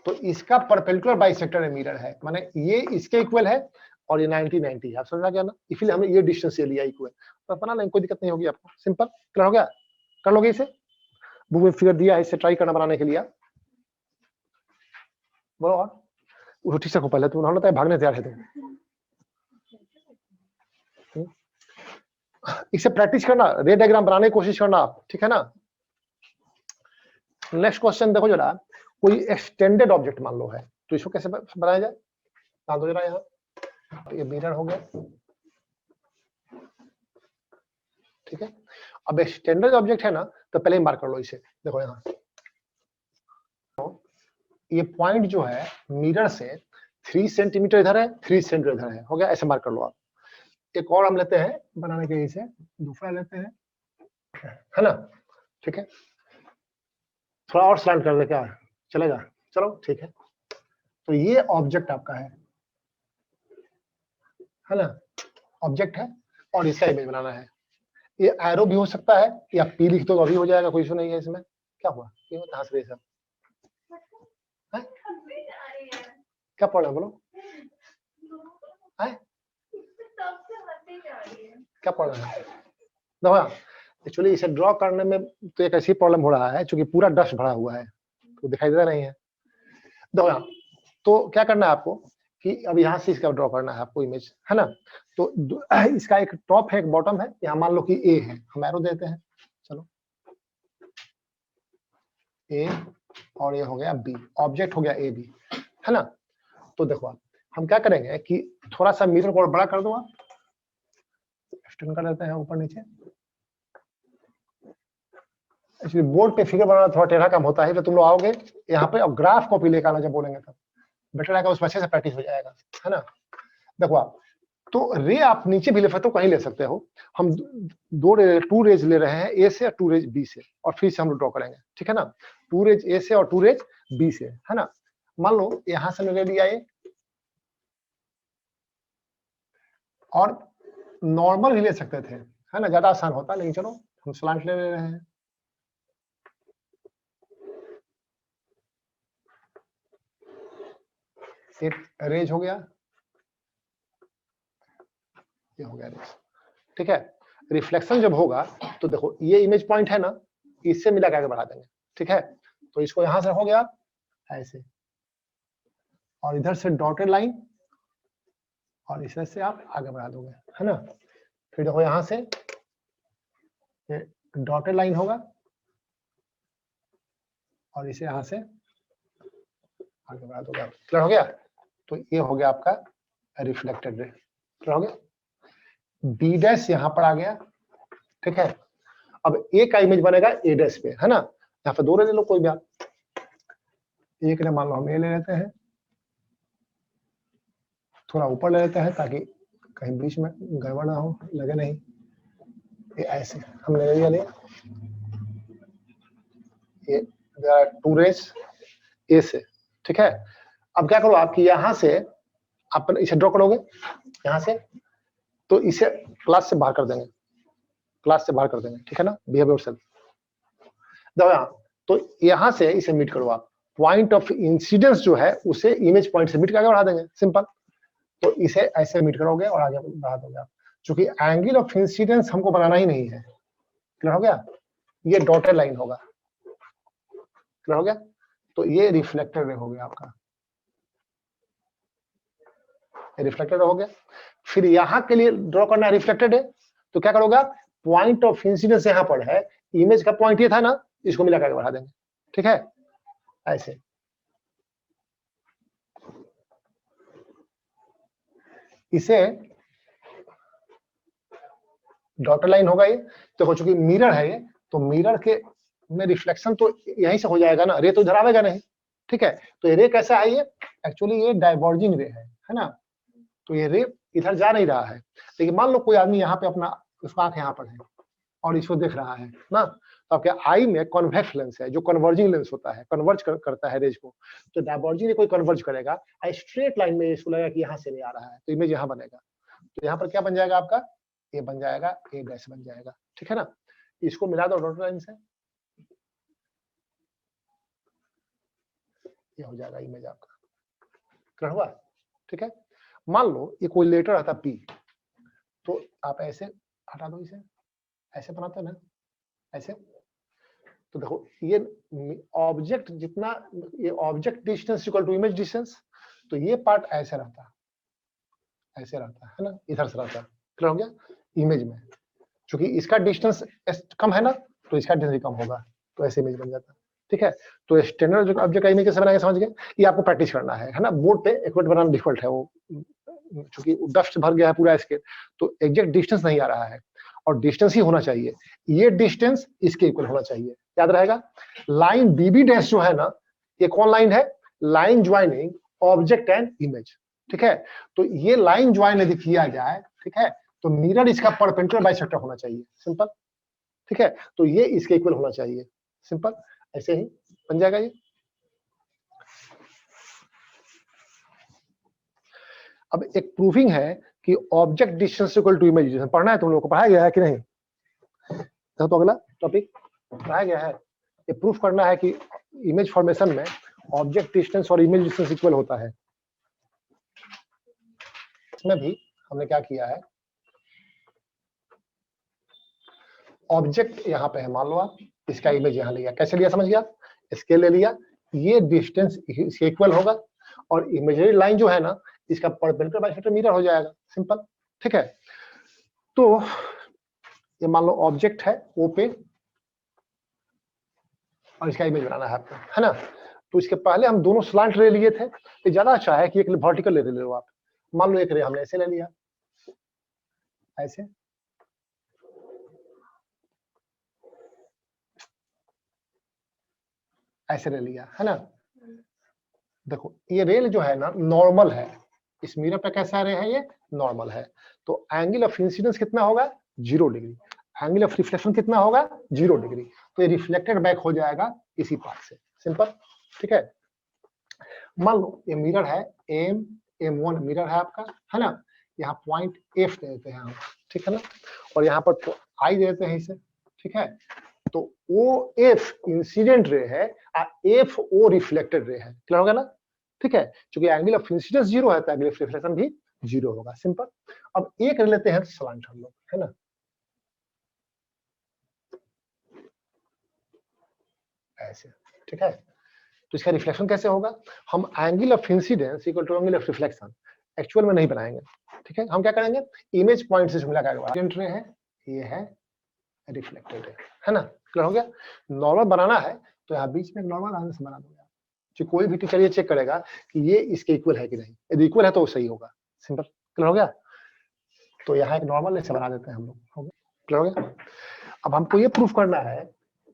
तो इसका परपेंडिकुलर बाइसेक्टर मिरर है, माने ये इसके इक्वल है और ये 90-90 है। आप समझ गया ना, इसलिए हमने ये डिस्टेंस ले लिया इक्वल। तो बना लेंगे, कोई दिक्कत नहीं होगी आपको, सिंपल। क्लियर हो गया? कर लोगे इसे, बुक में फिगर दिया है, इसे ट्राई करना बनाने के लिए। बोलो और वो ठीक से को पहले तुम होता है भागने तैयार है तुम। इसे प्रैक्टिस करना, रे डायग्राम बनाने की कोशिश करना आप, ठीक है ना। नेक्स्ट क्वेश्चन देखो जरा, कोई एक्सटेंडेड ऑब्जेक्ट मान लो है, तो इसको कैसे बनाया जाए? दो जरा यहाँ, ये मिरर हो गया, ठीक है। अब एक्सटेंडेड ऑब्जेक्ट है ना, तो पहले ही मार्क कर लो इसे। देखो यहाँ ये पॉइंट जो है मिरर से 3 सेंटीमीटर इधर है, 3 सेंटीमीटर इधर है, हो गया, ऐसे मार्क कर लो आप। एक और हम लेते हैं बनाने के लिए, इसे दूसरा लेते हैं, है ना, ठीक है। थोड़ा और स्लाइड कर ले, क्या चलेगा? चलो ठीक है। तो ये ऑब्जेक्ट आपका है ना, ऑब्जेक्ट है, और इसका इमेज बनाना है। ये एरो भी हो सकता है, या पी लिख दो तो अभी हो जाएगा, कोई इशू नहीं है इसमें। क्या हुआ, ये हंस रहे सब, क्या पढ़ रहे बोलो, है क्या पढ़ रहे हैं? देखो एक्चुअली इसे ड्रॉ करने में तो एक ऐसी प्रॉब्लम हो रहा है, क्योंकि पूरा डस्ट भरा हुआ है, तो दिखाई दे नहीं है। देखो तो क्या करना है आपको कि अब यहाँ से इसका ड्रॉ करना है आपको इमेज, है ना। तो इसका एक टॉप है, एक बॉटम है, यहाँ मान लो कि ए है, हम एरो देते हैं, चलो ए, और ये हो गया बी, ऑब्जेक्ट हो गया ए बी, है ना। तो देखो आप, हम क्या करेंगे कि थोड़ा सा मिरर को बड़ा कर दो आप, एक्सटेंड कर देते हैं ऊपर नीचे। एक्चुअली बोर्ड पे फिगर बनाना थोड़ा टेढ़ा काम होता है, तो तुम लोग आओगे यहाँ पे और ग्राफ कॉपी लेकर आना जब बोलेंगे तब बेटर रहेगा, उसमें अच्छे से प्रैक्टिस हो जाएगा, है ना। देखो आप, तो रे आप नीचे भी ले सकते हो, कहीं ले सकते हो। हम टू रेज ले रहे हैं, ए से और 2 रेज बी से, और फिर से हम लोग ड्रॉ करेंगे, ठीक है ना। 2 रेज ए से और 2 रेज बी से, है ना। मान लो यहां से ले लिया ये, और नॉर्मल भी ले सकते थे, है ना, ज्यादा आसान होता, लेकिन चलो हम स्लांट ले रहे हैं। एक रेज हो गया, ये हो गया रेज, ठीक है। रिफ्लेक्शन जब होगा तो देखो ये इमेज पॉइंट है ना, इससे मिला के आगे बढ़ा देंगे, ठीक है। तो इसको यहां से हो गया ऐसे, और इधर से डॉटेड लाइन, और इस से आप आगे बढ़ा दोगे, है ना। फिर देखो यहां से ये डॉटेड लाइन होगा, और इसे यहां से आगे बढ़ा दोगे। क्लियर हो गया? तो ये हो गया आपका रिफ्लेक्टेड रे। क्लियर हो गया? बी डैश यहाँ पर आ गया, ठीक है। अब ए का इमेज बनेगा ए डैश पे, है ना। यहाँ पे 2 ले लो कोई भी आप, एक ने मान लो हम ए ले लेते हैं, थोड़ा ऊपर ले लेते हैं ताकि कहीं बीच में गड़बड़ ना हो, लगे नहीं। ये ऐसे हम ले लिया, ये 2 रेज ए से, ठीक है। अब क्या करो आप कि यहाँ से आप इसे ड्रॉ करोगे यहाँ से, तो इसे क्लास से बाहर कर देंगे, क्लास से बाहर कर देंगे, ठीक है ना। Behave yourself. तो यहाँ से इसे मीट करो आप, पॉइंट ऑफ इंसिडेंस जो है उसे इमेज पॉइंट से मीट करके बढ़ा देंगे, सिंपल। तो इसे ऐसे मीट करोगे और आगे बढ़ा दोगे आप, क्योंकि एंगल ऑफ इंसिडेंस हमको बनाना ही नहीं है। क्लियर हो गया? ये डॉटेड लाइन होगा। क्लियर हो गया? तो ये रिफ्लेक्टेड रे हो गया आपका, रिफ्लेक्टेड हो गया। फिर यहाँ के लिए ड्रॉ करना है रिफ्लेक्टेड है, तो क्या करोगे? पॉइंट ऑफ इंसिडेंस यहाँ पर है, इमेज का पॉइंट ये था ना, इसको मिला करके बढ़ा देंगे, ठीक है, ऐसे। इसे डॉटर लाइन होगा ये, तो चूंकि मिरर है ये, तो मिरर के में रिफ्लेक्शन तो यहीं से हो जाएगा ना, रे तो इधर आवेगा नहीं, ठीक है। तो ये रे कैसा है, ये एक्चुअली ये डाइवर्जिंग रे है ना। तो ये रे इधर जा नहीं रहा है, लेकिन मान लो कोई आदमी यहाँ पे अपना, उसका आंख यहाँ पर है और इसको देख रहा है ना, तो आपके आई में कॉन्वेक्स लेंस है, जो कन्वर्जिंग लेंस होता है, कन्वर्ज करता है रेज को। तो डाइवर्जिंग रे कोई कन्वर्ज करेगा, स्ट्रेट लाइन में इसको लगेगा कि यहाँ से नहीं आ रहा है, तो इमेज यहाँ बनेगा। तो यहाँ पर क्या बन जाएगा आपका, ए बन जाएगा, ए डैश बन जाएगा, ठीक है ना। इसको मिला दो डॉटेड लाइन से, ये हो जाएगा इमेज आपका, क्लियर हुआ? ठीक है, मान लो ये कोई लेटर आता पी, तो आप ऐसे हटा दो, इसे ऐसे बनाते हैं ना, ऐसे, तो देखो ये ऑब्जेक्ट जितना, ये object distance equal to image distance, तो ये पार्ट ऐसे रहता है ना, इधर से रहता है, क्लियर हो गया? इमेज में क्योंकि इसका डिस्टेंस कम है ना, तो इसका डिस्टेंस कम होगा, तो ऐसे इमेज बन जाता है। ठीक है, तो स्टैंडर्ड जो ऑब्जेक्ट का इमेज कैसे बनाएंगे समझ गए? ये आपको प्रैक्टिस करना है ना, बोर्ड पे एक्यूरेट बनाना डिफिकल्ट है, वो क्योंकि डस्ट भर गया है पूरा स्केल, तो एग्जैक्ट डिस्टेंस नहीं आ रहा है, और डिस्टेंस ही होना चाहिए, ये डिस्टेंस इसके इक्वल होना चाहिए, याद रहेगा? लाइन बीबी डैश जो है ना, ये कौन लाइन है? Line joining object and image, ठीक है? तो ये लाइन ज्वाइन यदि किया जाए, ठीक है, तो मिरर इसका परपेंडिकुलर बाइसेक्टर होना चाहिए, सिंपल, ठीक है? तो ये इसके इक्वल होना चाहिए, सिंपल, ऐसे ही बन जाएगा ये। अब एक प्रूफिंग है कि object distance equal to image distance, पढ़ना है तुम लोगों को, पढ़ाया गया है कि नहीं? तो अगला टॉपिक पढ़ाया गया है, ये प्रूफ करना है कि इमेज फॉर्मेशन में ऑब्जेक्ट डिस्टेंस और इमेज डिस्टेंस इक्वल होता है। इसमें भी हमने क्या किया है, ऑब्जेक्ट यहाँ पे है, मान लो आप इसका इमेज यहाँ लिया, कैसे लिया समझ गया? स्केल ले लिया, ये डिस्टेंस इसके इक्वल होगा, और इमेजरी लाइन जो है ना, इसका परपेंडिकुलर बाइसेक्टर मिरर हो जाएगा, सिंपल, ठीक है? तो ये मान लो ऑब्जेक्ट है ओ पे, और इसका इमेज बनाना है आपको, है ना? तो इसके पहले हम दोनों स्लांट रे लिए थे, ये ज्यादा अच्छा है कि एक वर्टिकल ले लो आप। मान लो एक रे हमने ऐसे ले लिया, ऐसे, ऐसे ले लिया, है ना? देखो ये रेल जो है ना नॉर्मल है, इस मिरर पे कैसा रे है, ये नॉर्मल है, तो एंगल ऑफ इंसिडेंस कितना होगा? 0 डिग्री। एंगल ऑफ रिफ्लेक्शन कितना होगा? 0 डिग्री। तो ये रिफ्लेक्टेड बैक हो जाएगा इसी पार्ट से, सिंपल, ठीक है? मान लो ये मिरर है M1 मिरर है आपका, है ना? यहाँ पॉइंट F देते हैं हम, ठीक है ना? और यहाँ पर तो I देते हैं इसे, ठीक है? तो OF इंसिडेंट रे है और FO रिफ्लेक्टेड रे है, क्लियर होगा ना? ठीक है, क्योंकि एंगल ऑफ इंसिडेंस 0 है तो एंगल ऑफ रिफ्लेक्शन भी 0 होगा, सिंपल। अब एक कर लेते हैं स्लांट हम लोग, है ना? ऐसे, ठीक है? तो इसका रिफ्लेक्शन कैसे होगा? हम angle of incidence equal to angle of reflection actual में नहीं बनाएंगे, ठीक है? हम क्या करेंगे, इमेज पॉइंट से मिला इंसिडेंट रे है, ये है रिफ्लेक्टेड है ना? क्लियर हो गया? नॉर्मल बनाना है तो यहाँ बीच में नॉर्मल आने से बना दूंगा, कि कोई भी टीचर ये चेक करेगा कि ये इसके इक्वल है कि नहीं, यदि इक्वल है तो सही होगा, सिंपल, क्लियर हो गया? तो यहाँ एक नॉर्मल ऐसे बना देते हैं हम लोग, हो गया? क्लियर हो गया? अब हमको ये प्रूफ करना है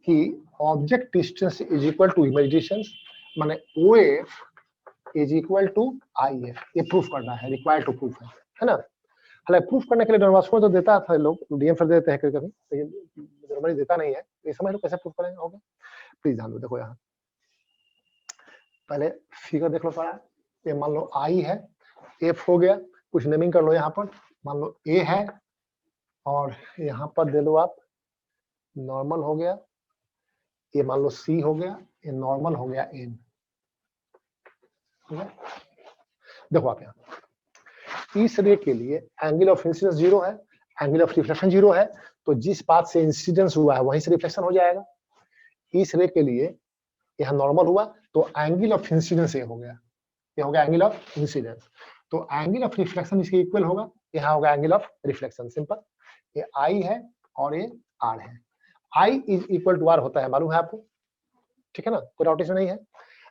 कि object distance is equal to image distance, माने OF is equal to IF, ये प्रूफ करना है, रिक्वायर्ड टू प्रूफ है ना? हालांकि प्रूफ करने के लिए नॉर्मल तो देता था लोग, डीएम फिर देते हैं कभी, लेकिन नॉर्मली देता नहीं है, ये समझ लो कैसे प्रूफ करेंगे, होगा? प्लीज ध्यान दो, देखो यहाँ पहले फिगर देख लो थोड़ा, ये मान लो I है, F हो गया, कुछ नेमिंग कर लो यहाँ पर, मान लो A है, और यहाँ पर दे लो आप नॉर्मल हो गया, ये मान लो C हो गया, ये नॉर्मल हो गया N, ठीक है? देखो आप यहाँ इस रे के लिए एंगल ऑफ इंसिडेंस 0 है, एंगल ऑफ रिफ्लेक्शन 0 है, तो जिस बात से इंसिडेंस हुआ है वहीं से रिफ्लेक्शन हो जाएगा। इस रे के लिए यहाँ नॉर्मल हुआ तो एंगल ऑफ इंसिडेंस ये हो गया, ये हो गया एंगल ऑफ इंसिडेंस, तो एंगल ऑफ रिफ्लेक्शन इसके इक्वल होगा, यहाँ होगा एंगल ऑफ रिफ्लेक्शन, सिंपल। ये I है और ये R है, I is equal to R होता है, मालूम है आपको, ठीक है ना? कोई डाउट इसमें नहीं है?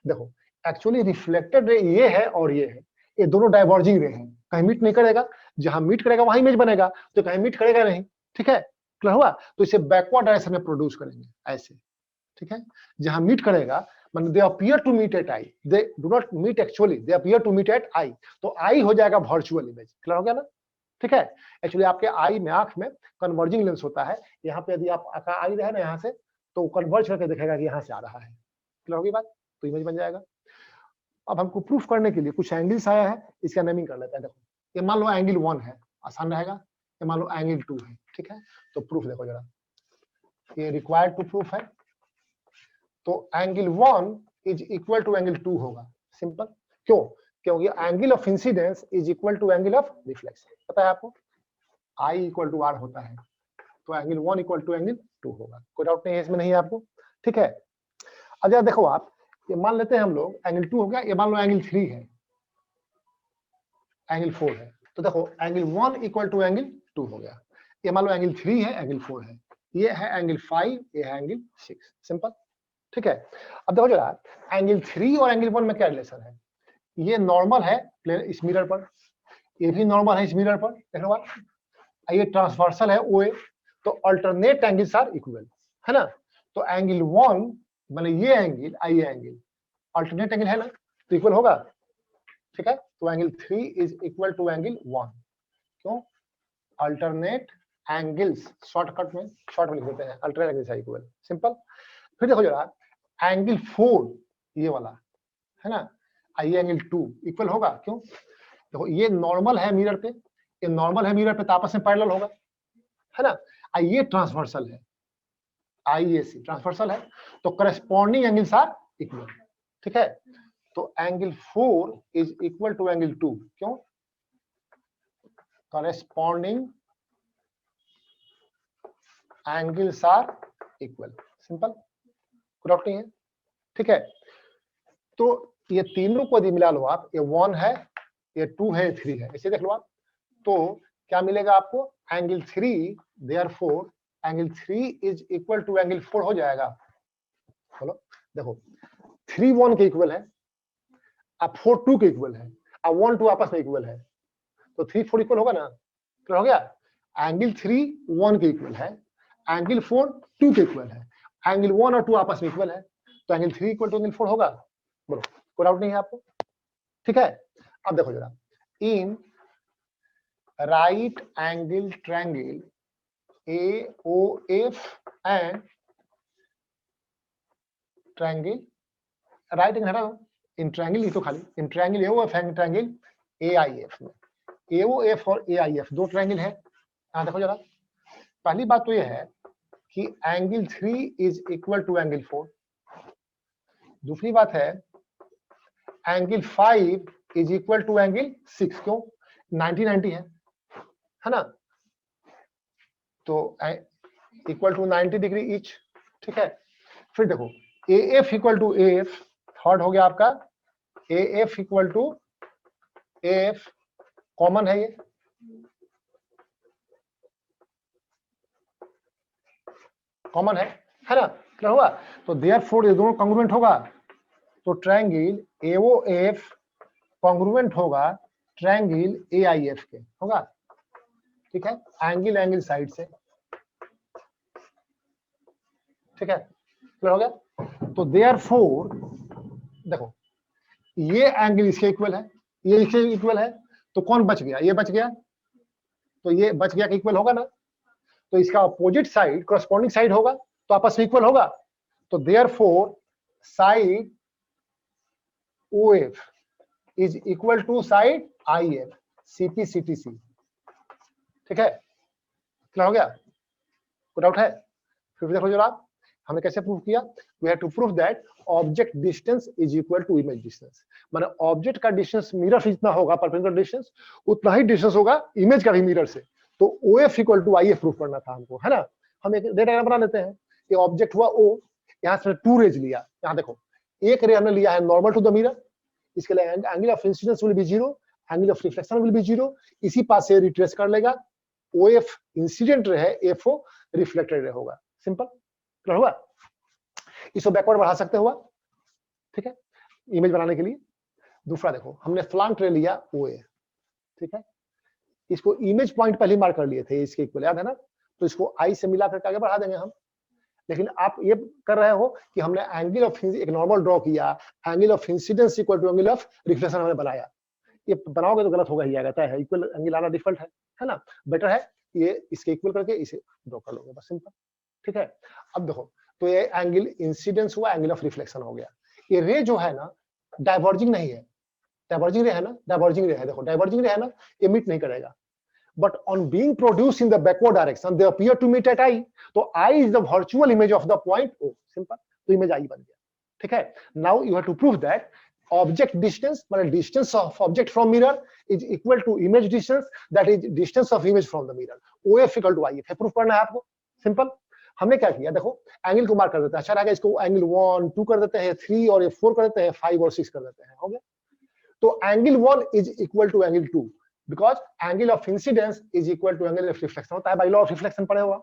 देखो एक्चुअली रिफ्लेक्टेड रे ये है और ये है, ये दोनों डाइवर्जिंग रे हैं, कहीं मीट नहीं करेगा, जहां मीट करेगा वहां इमेज बनेगा, तो कहीं मीट करेगा नहीं, ठीक है? क्लियर हुआ? तो इसे बैकवर्ड डायरेक्शन में प्रोड्यूस करेंगे ऐसे, ठीक है? जहां मीट करेगा मतलब they appear to meet at I, they do not meet actually, they appear to meet at I, तो I हो जाएगा वर्चुअल इमेज, क्लियर हो गया ना? ठीक है? एक्चुअली आपके आई में, आंख में कन्वर्जिंग लेंस होता है, यहाँ पे यदि आपका आई रहे ना यहाँ से, तो कन्वर्ज करके दिखेगा कि यहाँ से आ रहा है, क्लियर होगी बात? तो इमेज बन जाएगा। अब हमको प्रूफ करने के लिए कुछ एंगल्स आया है, इसका नेमिंग कर लेते हैं। देखो ये मान लो एंगल 1 है, आसान रहेगा, ये मान लो एंगल 2 है, ठीक है? तो प्रूफ देखो जरा, ये रिक्वायर्ड टू प्रूफ है, तो angle 1 is equal to angle 2 होगा। सिंपल। क्यों? क्योंकि angle of incidence is equal to angle of reflection. पता है आपको आई इक्वल टू आर होता है, तो एंगल 1 इक्वल टू एंगल 2 होगा। कोई डाउट नहीं है इसमें, नहीं है आपको? ठीक है। अब जरा देखो आप, ये मान लेते हैं हम लोग एंगल 2 हो गया, ये मान लो एंगल 3 है, एंगल 4 है, तो देखो एंगल 1 इक्वल टू एंगल 2 हो गया। ये मान लो एंगल 3 है, एंगल 4 है, ये है एंगल 5, ये है एंगल 6। सिंपल। ठीक है। अब देखो जरा एंगल 3 और एंगल 1 में क्या रिलेशन है? ये नॉर्मल है इस मिरर पर, ये भी नॉर्मल है इस मिरर पर, देखो आप, ये ट्रांसवर्सल है OA, तो अल्टरनेट एंगल्स आर इक्वल, है ना? तो एंगल 1 माने ये एंगल अल्टरनेट एंगल है ना, तो इक्वल होगा। ठीक है। तो angle 3 is equal to angle 1। क्यों? अल्टरनेट एंगल्स, शॉर्टकट में शॉर्ट में लिख देते हैं, alternate angles are equal. Simple. फिर देखो जरा एंगल 4 ये वाला है ना, ये एंगल 2 इक्वल होगा। क्यों? देखो ये नॉर्मल है मिरर पे, ये नॉर्मल है मिरर पे, तो आपस में पैरेलल होगा, है ना? ये ट्रांसवर्सल है, IAC ट्रांसवर्सल है, तो करस्पॉन्डिंग एंगल्स आर इक्वल। ठीक है। तो angle 4 is equal to angle 2। क्यों? Corresponding angles are equal. Simple. Correct है। ठीक है। तो ये तीनों को यदि मिला लो आप, ये 1 है, ये 2 है, 3 है, ऐसे देख लो आप, तो क्या मिलेगा आपको? Angle 3, therefore angle 3 is equal to angle 4 हो जाएगा। बोलो देखो 3 1 के इक्वल है, अब 4 2 के इक्वल है, अब 1 2 आपस में इक्वल है, तो 3 4 इक्वल होगा ना? तो हो गया एंगल 3 1 के इक्वल है, एंगल 4 2 के इक्वल है, एंगल 1 और 2 आपस में इक्वल है, तो एंगल 3 इक्वल टू एंगल 4 होगा। बोलो कोई डाउट नहीं है आपको? ठीक है। अब देखो जरा, in right angle triangle AOF and triangle right angle हटा, इन ट्रायंगल ही तो खाली, in triangle AOF and triangle AIF में, AOF और AIF दो ट्रायंगल है। यहां देखो जरा, पहली बात तो यह है कि angle 3 is equal to angle 4। दूसरी बात है angle 5 is equal to angle 6। क्यों? 90 90 है ना? तो इक्वल टू 90 डिग्री ईच। ठीक है। फिर देखो AF equal to AF, third हो गया आपका AF equal to AF, common है ये, कॉमन है ना? क्या होगा? तो देयरफॉर ये दोनों कॉन्ग्रुएंट होगा, तो ट्रायंगल AOF कॉन्ग्रुएंट होगा ट्रायंगल AIF के, होगा। ठीक है। एंगल एंगल साइड से, ठीक है, क्लियर हो गया? तो देयरफॉर देखो ये एंगल इसके इक्वल है, ये इसके इक्वल है, तो कौन बच गया? ये बच गया, तो ये बच गया कि इक्वल होगा ना? तो इसका अपोजिट साइड कॉरेस्पॉन्डिंग साइड होगा, तो आपस में इक्वल होगा। तो therefore side OF is equal to side IF, CP CTC। ठीक है, क्लियर हो गया? कोई डाउट है? फिर देखो जरा हमने कैसे प्रूव किया? We have to prove that object distance is equal to image distance. माने ऑब्जेक्ट का डिस्टेंस मिरर से जितना होगा परपेंडिकुलर डिस्टेंस, उतना ही डिस्टेंस होगा इमेज का भी मिरर से। तो OF equal to IF prove करना था हमको, है ना? हम एक रे डायग्राम बना लेते हैं। ये ऑब्जेक्ट हुआ O, यहाँ से 2 रेज लिया, यहाँ देखो एक रे हमने लिया है नॉर्मल टू द मिरर, इसके लिए angle of incidence will be 0, angle of reflection will be 0, इसी पास से रिट्रेस कर लेगा। OF इंसिडेंट रे है, FO रिफ्लेक्टेड रे होगा। सिंपल, क्लियर हुआ? इसको बैकवर्ड बढ़ा सकते हुआ, ठीक है, इमेज बनाने के लिए। दूसरा देखो हमने फ्लैंक रे लिया OA, ठीक है, इसको इमेज पॉइंट पहले मार्क कर लिए थे, इसके इक्वल, याद है ना? तो इसको I से मिला करके आगे बढ़ा देंगे हम। लेकिन आप ये कर रहे हो कि हमने एंगल ऑफ एक नॉर्मल ड्रॉ किया, angle of incidence equal to angle of reflection हमने बनाया। ये बनाओगे तो गलत होगा ही आएगा, तय है, इक्वल एंगल आना डिफॉल्ट है ना? बेटर है ये इसके इक्वल करके इसे ड्रॉ कर लोगे, बस सिंपल। ठीक है। अब देखो तो ये एंगल इंसिडेंस हुआ, एंगल ऑफ रिफ्लेक्शन हो गया। ये रे जो है ना डाइवर्जिंग नहीं है, डाइवर्जिंग रे है ना, डाइवर्जिंग रे है, देखो डाइवर्जिंग रे है ना, एमिट नहीं करेगा। But on being produced in the backward direction, they appear to meet at I. तो I is the virtual image of the point O. Simple. तो image I बन गया। ठीक है। Now you have to prove that object distance मतलब distance of object from mirror is equal to image distance that is distance of image from the mirror. OF equal to IF है, proof करना है आपको। Simple. हमने क्या किया, देखो angle को मार्क कर देते हैं। अच्छा रहेगा, इसको एंगल 1 2 कर देते हैं, 3 और 4 कर देते हैं, 5 और 6 कर देते हैं, हो गया। तो angle 1 is equal to angle 2 because angle of incidence is equal to angle of reflection होता है, बाय लॉ ऑफ रिफ्लेक्शन पढ़े होगा।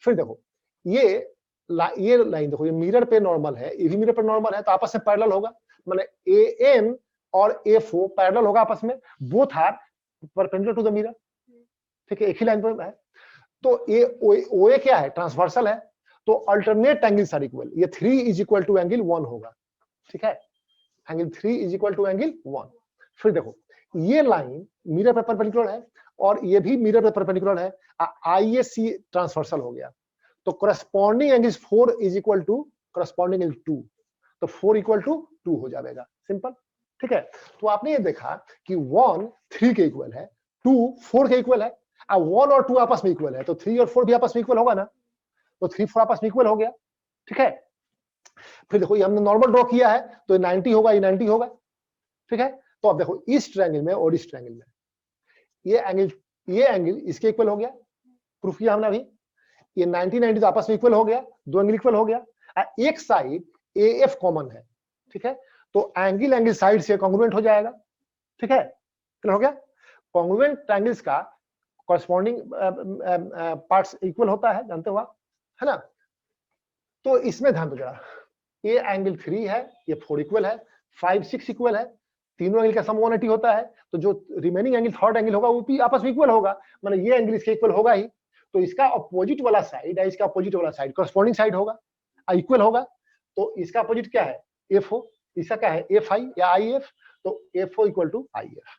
फिर देखो ये लाइन देखो, ये मिरर पे नॉर्मल है, ये भी मिरर पे नॉर्मल है, तो आपस में पैरेलल होगा, माने AN और AFO पैरेलल होगा आपस में, both are perpendicular to the mirror, ठीक है, एक ही लाइन पर है। तो OA क्या है, ट्रांसवर्सल है, तो अल्टरनेट एंगल्स आर इक्वल, ये 3 इज इक्वल टू एंगल 1 होगा, ठीक है, angle 3 is equal to angle 1। फिर देखो ये लाइन मिरर पे परपेंडिकुलर है और ये भी मिरर पे परपेंडिकुलर है, IAC ट्रांसवर्सल हो गया, तो corresponding angle 4 is equal to corresponding angle 2, तो 4 इक्वल टू 2 हो जाएगा, सिंपल, ठीक है। तो आपने ये देखा कि 1 3 के इक्वल है, 2 4 के इक्वल है, अब 1 और 2 आपस में इक्वल है, तो 3 और 4 भी आपस में इक्वल होगा ना, तो 3 4 आपस में इक्वल हो गया, ठीक है। फिर देखो ये हमने नॉर्मल ड्रॉ किया है, तो ये 90 होगा, ये 90 होगा, ठीक है। तो अब देखो इस ट्रायंगल में और इस ट्रायंगल में ये एंगल इसके इक्वल हो गया, प्रूफ किया हमने अभी, ये 90 90 तो आपस में इक्वल हो गया, दो एंगल इक्वल हो गया, एक साइड AF कॉमन है, ठीक है, तो एंगल साइड से कॉन्ग्रुएंट हो जाएगा, ठीक है, क्लियर हो गया। कॉन्ग्रुएंट ट्रायंगल्स का कॉरस्पॉन्डिंग पार्ट्स इक्वल होता है, जानते हो आप, है ना। तो इसमें ध्यान दो जरा, ये एंगल 3 है, ये 4 इक्वल है, 5 6 इक्वल है, तीनों एंगल का सम 180 होता है, तो जो रिमेनिंग एंगल थर्ड एंगल होगा वो भी आपस में इक्वल होगा, मतलब ये एंगल इसके इक्वल होगा ही, तो इसका अपोजिट वाला साइड है, इसका अपोजिट वाला साइड कॉरस्पॉन्डिंग साइड होगा, इक्वल होगा, तो इसका अपोजिट क्या है, FO, इसका क्या है FI या IF, तो FO इक्वल टू IF,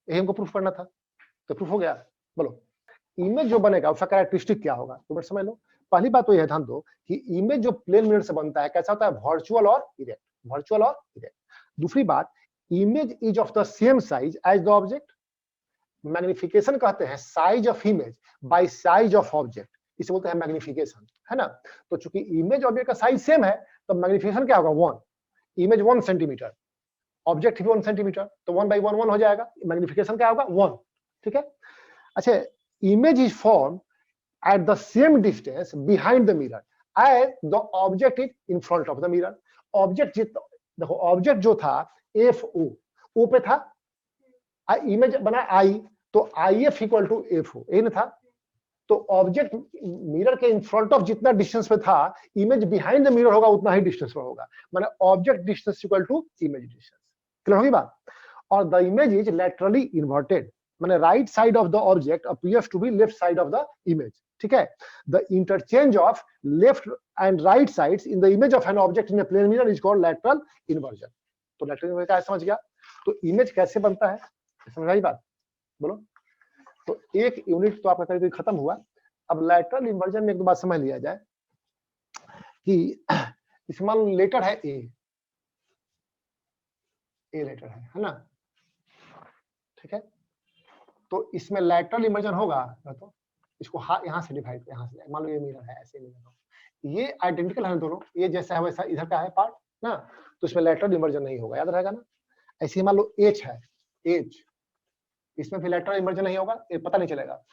यही हमको प्रूफ करना था, तो प्रूफ हो गया। बोलो इमेज जो बनेगा उसका कैरेक्टरिस्टिक क्या होगा, तो समझ लो। पहली बात तो यह ध्यान दो कि इमेज जो प्लेन मिरर से बनता है कैसा होता है, वर्चुअल और इरेक्ट, वर्चुअल और इरेक्ट। दूसरी बात, image is of the same size as the object, magnification कहते हैं size of image by size of object, इसे बोलते हैं मैग्निफिकेशन, है ना। तो चूंकि इमेज ऑब्जेक्ट का साइज सेम है, तो मैग्निफिकेशन क्या होगा 1, इमेज 1 सेंटीमीटर, ऑब्जेक्ट भी 1 सेंटीमीटर, तो 1 by 1 1 हो जाएगा, मैग्निफिकेशन क्या होगा 1, ठीक है। अच्छा, image is form at the same distance behind the mirror as the object is in front of the mirror। Object देखो, ऑब्जेक्ट जो था FO, O पे था, इमेज बना I, तो IF इक्वल टू FO, यही ना था। तो ऑब्जेक्ट मिरर के इन फ्रंट ऑफ जितना डिस्टेंस पे था, इमेज बिहाइंड द मिरर होगा उतना ही डिस्टेंस पर होगा, माने object distance equal to image distance, clear होगी बात। और the image is laterally inverted, माने right side of the object appears to be left side of the image, ठीक है। The interchange of left and right sides in the image of an object in a plane mirror is called lateral inversion. तो lateral inversion क्या समझ गया, तो image कैसे बनता है, समझ आई बात, बोलो। तो एक यूनिट तो आपका करीब खत्म हुआ। अब लैटरल इन्वर्जन में एक दो बात समझ लिया जाए कि इसमें लेटर है ए लेटर है ना, ठीक है। तो इसमें लैटरल इन्वर्जन होगा, तो इसको यहाँ से डिवाइड, यहाँ से, मान लो ये मिरर है, ऐसे मिरर, ये आइडेंटिकल है दोनों, ये जैसा है वैसा इधर का है पार्ट ना, तो इसमें लैटरल इन्वर्जन नहीं होगा, याद रहेगा ना। ऐसे ही मान लो H है, H, इसमें भी लैटरल इन्वर्जन नहीं होगा, ये पता नहीं चलेगा,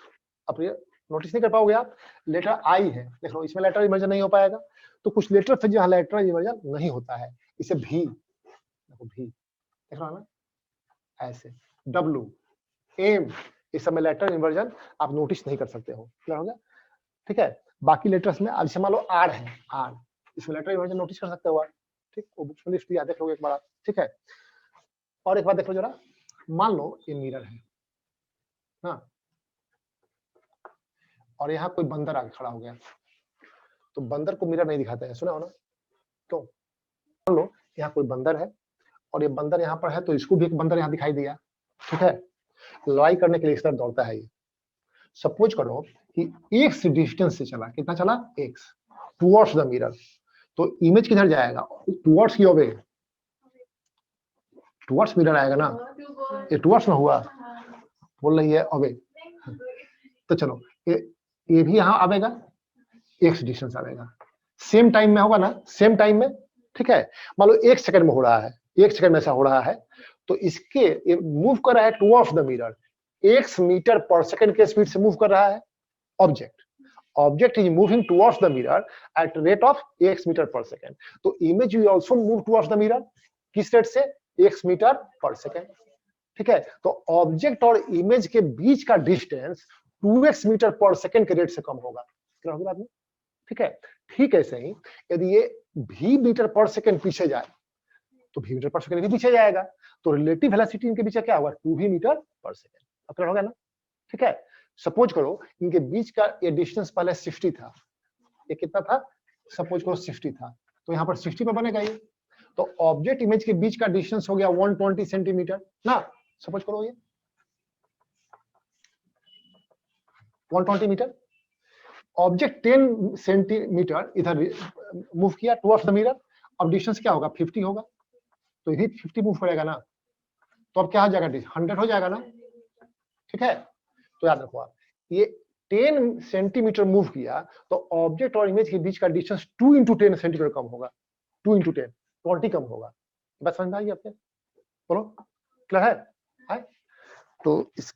अब ये नोटिस नहीं कर पाओगे आप। लेटर I है, देख लो इसमें लैटरल इन्वर्जन नहीं हो पाएगा, तो कुछ लेटर फिर जहाँ लैटरल इन्वर्जन नहीं होता है, इसे भी देखो, भी देख रहा है ना, ऐसे W, M, इस समय लेटर इन्वर्जन आप नोटिस नहीं कर सकते हो, क्लियर हो गया, ठीक है। बाकी लेटर्स में अब मान लो R है, R, इसमें लेटर इन्वर्जन नोटिस कर सकते हो, ठीक, वो बुक्स में लिस्ट दिया, देख लोगे एक बार, ठीक है। और एक बार देख लो जरा, मान लो ये मिरर है ना, और यहाँ कोई बंदर आके खड़ा हो गया, तो बंदर को मिरर नहीं दिखाते हैं, सुना हो ना, क्यों। मान लो यहाँ कोई बंदर है और ये बंदर यहाँ पर है, तो इसको भी एक बंदर यहाँ दिखाई दिया, ठीक है। लड़ाई करने के लिए इस तरह दौड़ता है ये। सपोज करो कि x डिस्टेंस से चला, कितना चला, x टुवर्ड्स द मिरर, तो इमेज किधर जाएगा, टुवर्ड्स की ओवे, टुवर्ड्स मिरर आएगा ना, ये टुवर्ड्स में हुआ, बोल रही है ओवे, तो चलो ये भी यहाँ आवेगा, x डिस्टेंस आवेगा, सेम टाइम में होगा ना, सेम टाइम में, ठीक है, मान लो 1 सेकंड में हो रहा है, 1 सेकंड में ऐसा हो रहा है, तो इसके मूव कर रहा है towards the mirror, x meter per second के स्पीड से मूव कर रहा है object is moving towards the mirror at rate of x meter per second. तो image will also move towards the mirror, किस रेट से? x meter per second. ठीक है, तो ऑब्जेक्ट और इमेज के बीच का distance 2x meter per second के रेट से कम होगा। क्या होगी बात में? ठीक है, ठीक ऐसे ही यदि ये v मीटर पर सेकंड पीछे जाए तो v मीटर पर सेकंड भी पीछे जाएगा, तो रिलेटिव वेलोसिटी इनके बीच क्या होगा? 2v metre per second. अब क्लियर हो गया ना? ठीक है, सपोज करो इनके बीच का ये डिस्टेंस पहले 60 था, ये कितना था? सपोज करो 60 था, तो यहाँ पर 60 पे बनेगा ये, तो ऑब्जेक्ट इमेज के बीच का डिस्टेंस हो गया 120 सेंटीमीटर ना, सपोज करो ये 120 मीटर। ऑब्जेक्ट 10 सेंटीमीटर इधर मूव किया टुवर्ड्स द मिरर, अब डिस्टेंस क्या होगा? 50 होगा, तो ये 50 मूव करेगा ना, तो अब क्या हो जाएगा? 100 हो जाएगा ना। ठीक है, तो याद रखो आप, ये 10 सेंटीमीटर मूव किया तो ऑब्जेक्ट और इमेज के बीच का डिस्टेंस 2 × 10 सेंटीमीटर कम होगा, 2 × 10 20 कम होगा। बात समझ में आई आपने? बोलो, क्लियर है? तो इस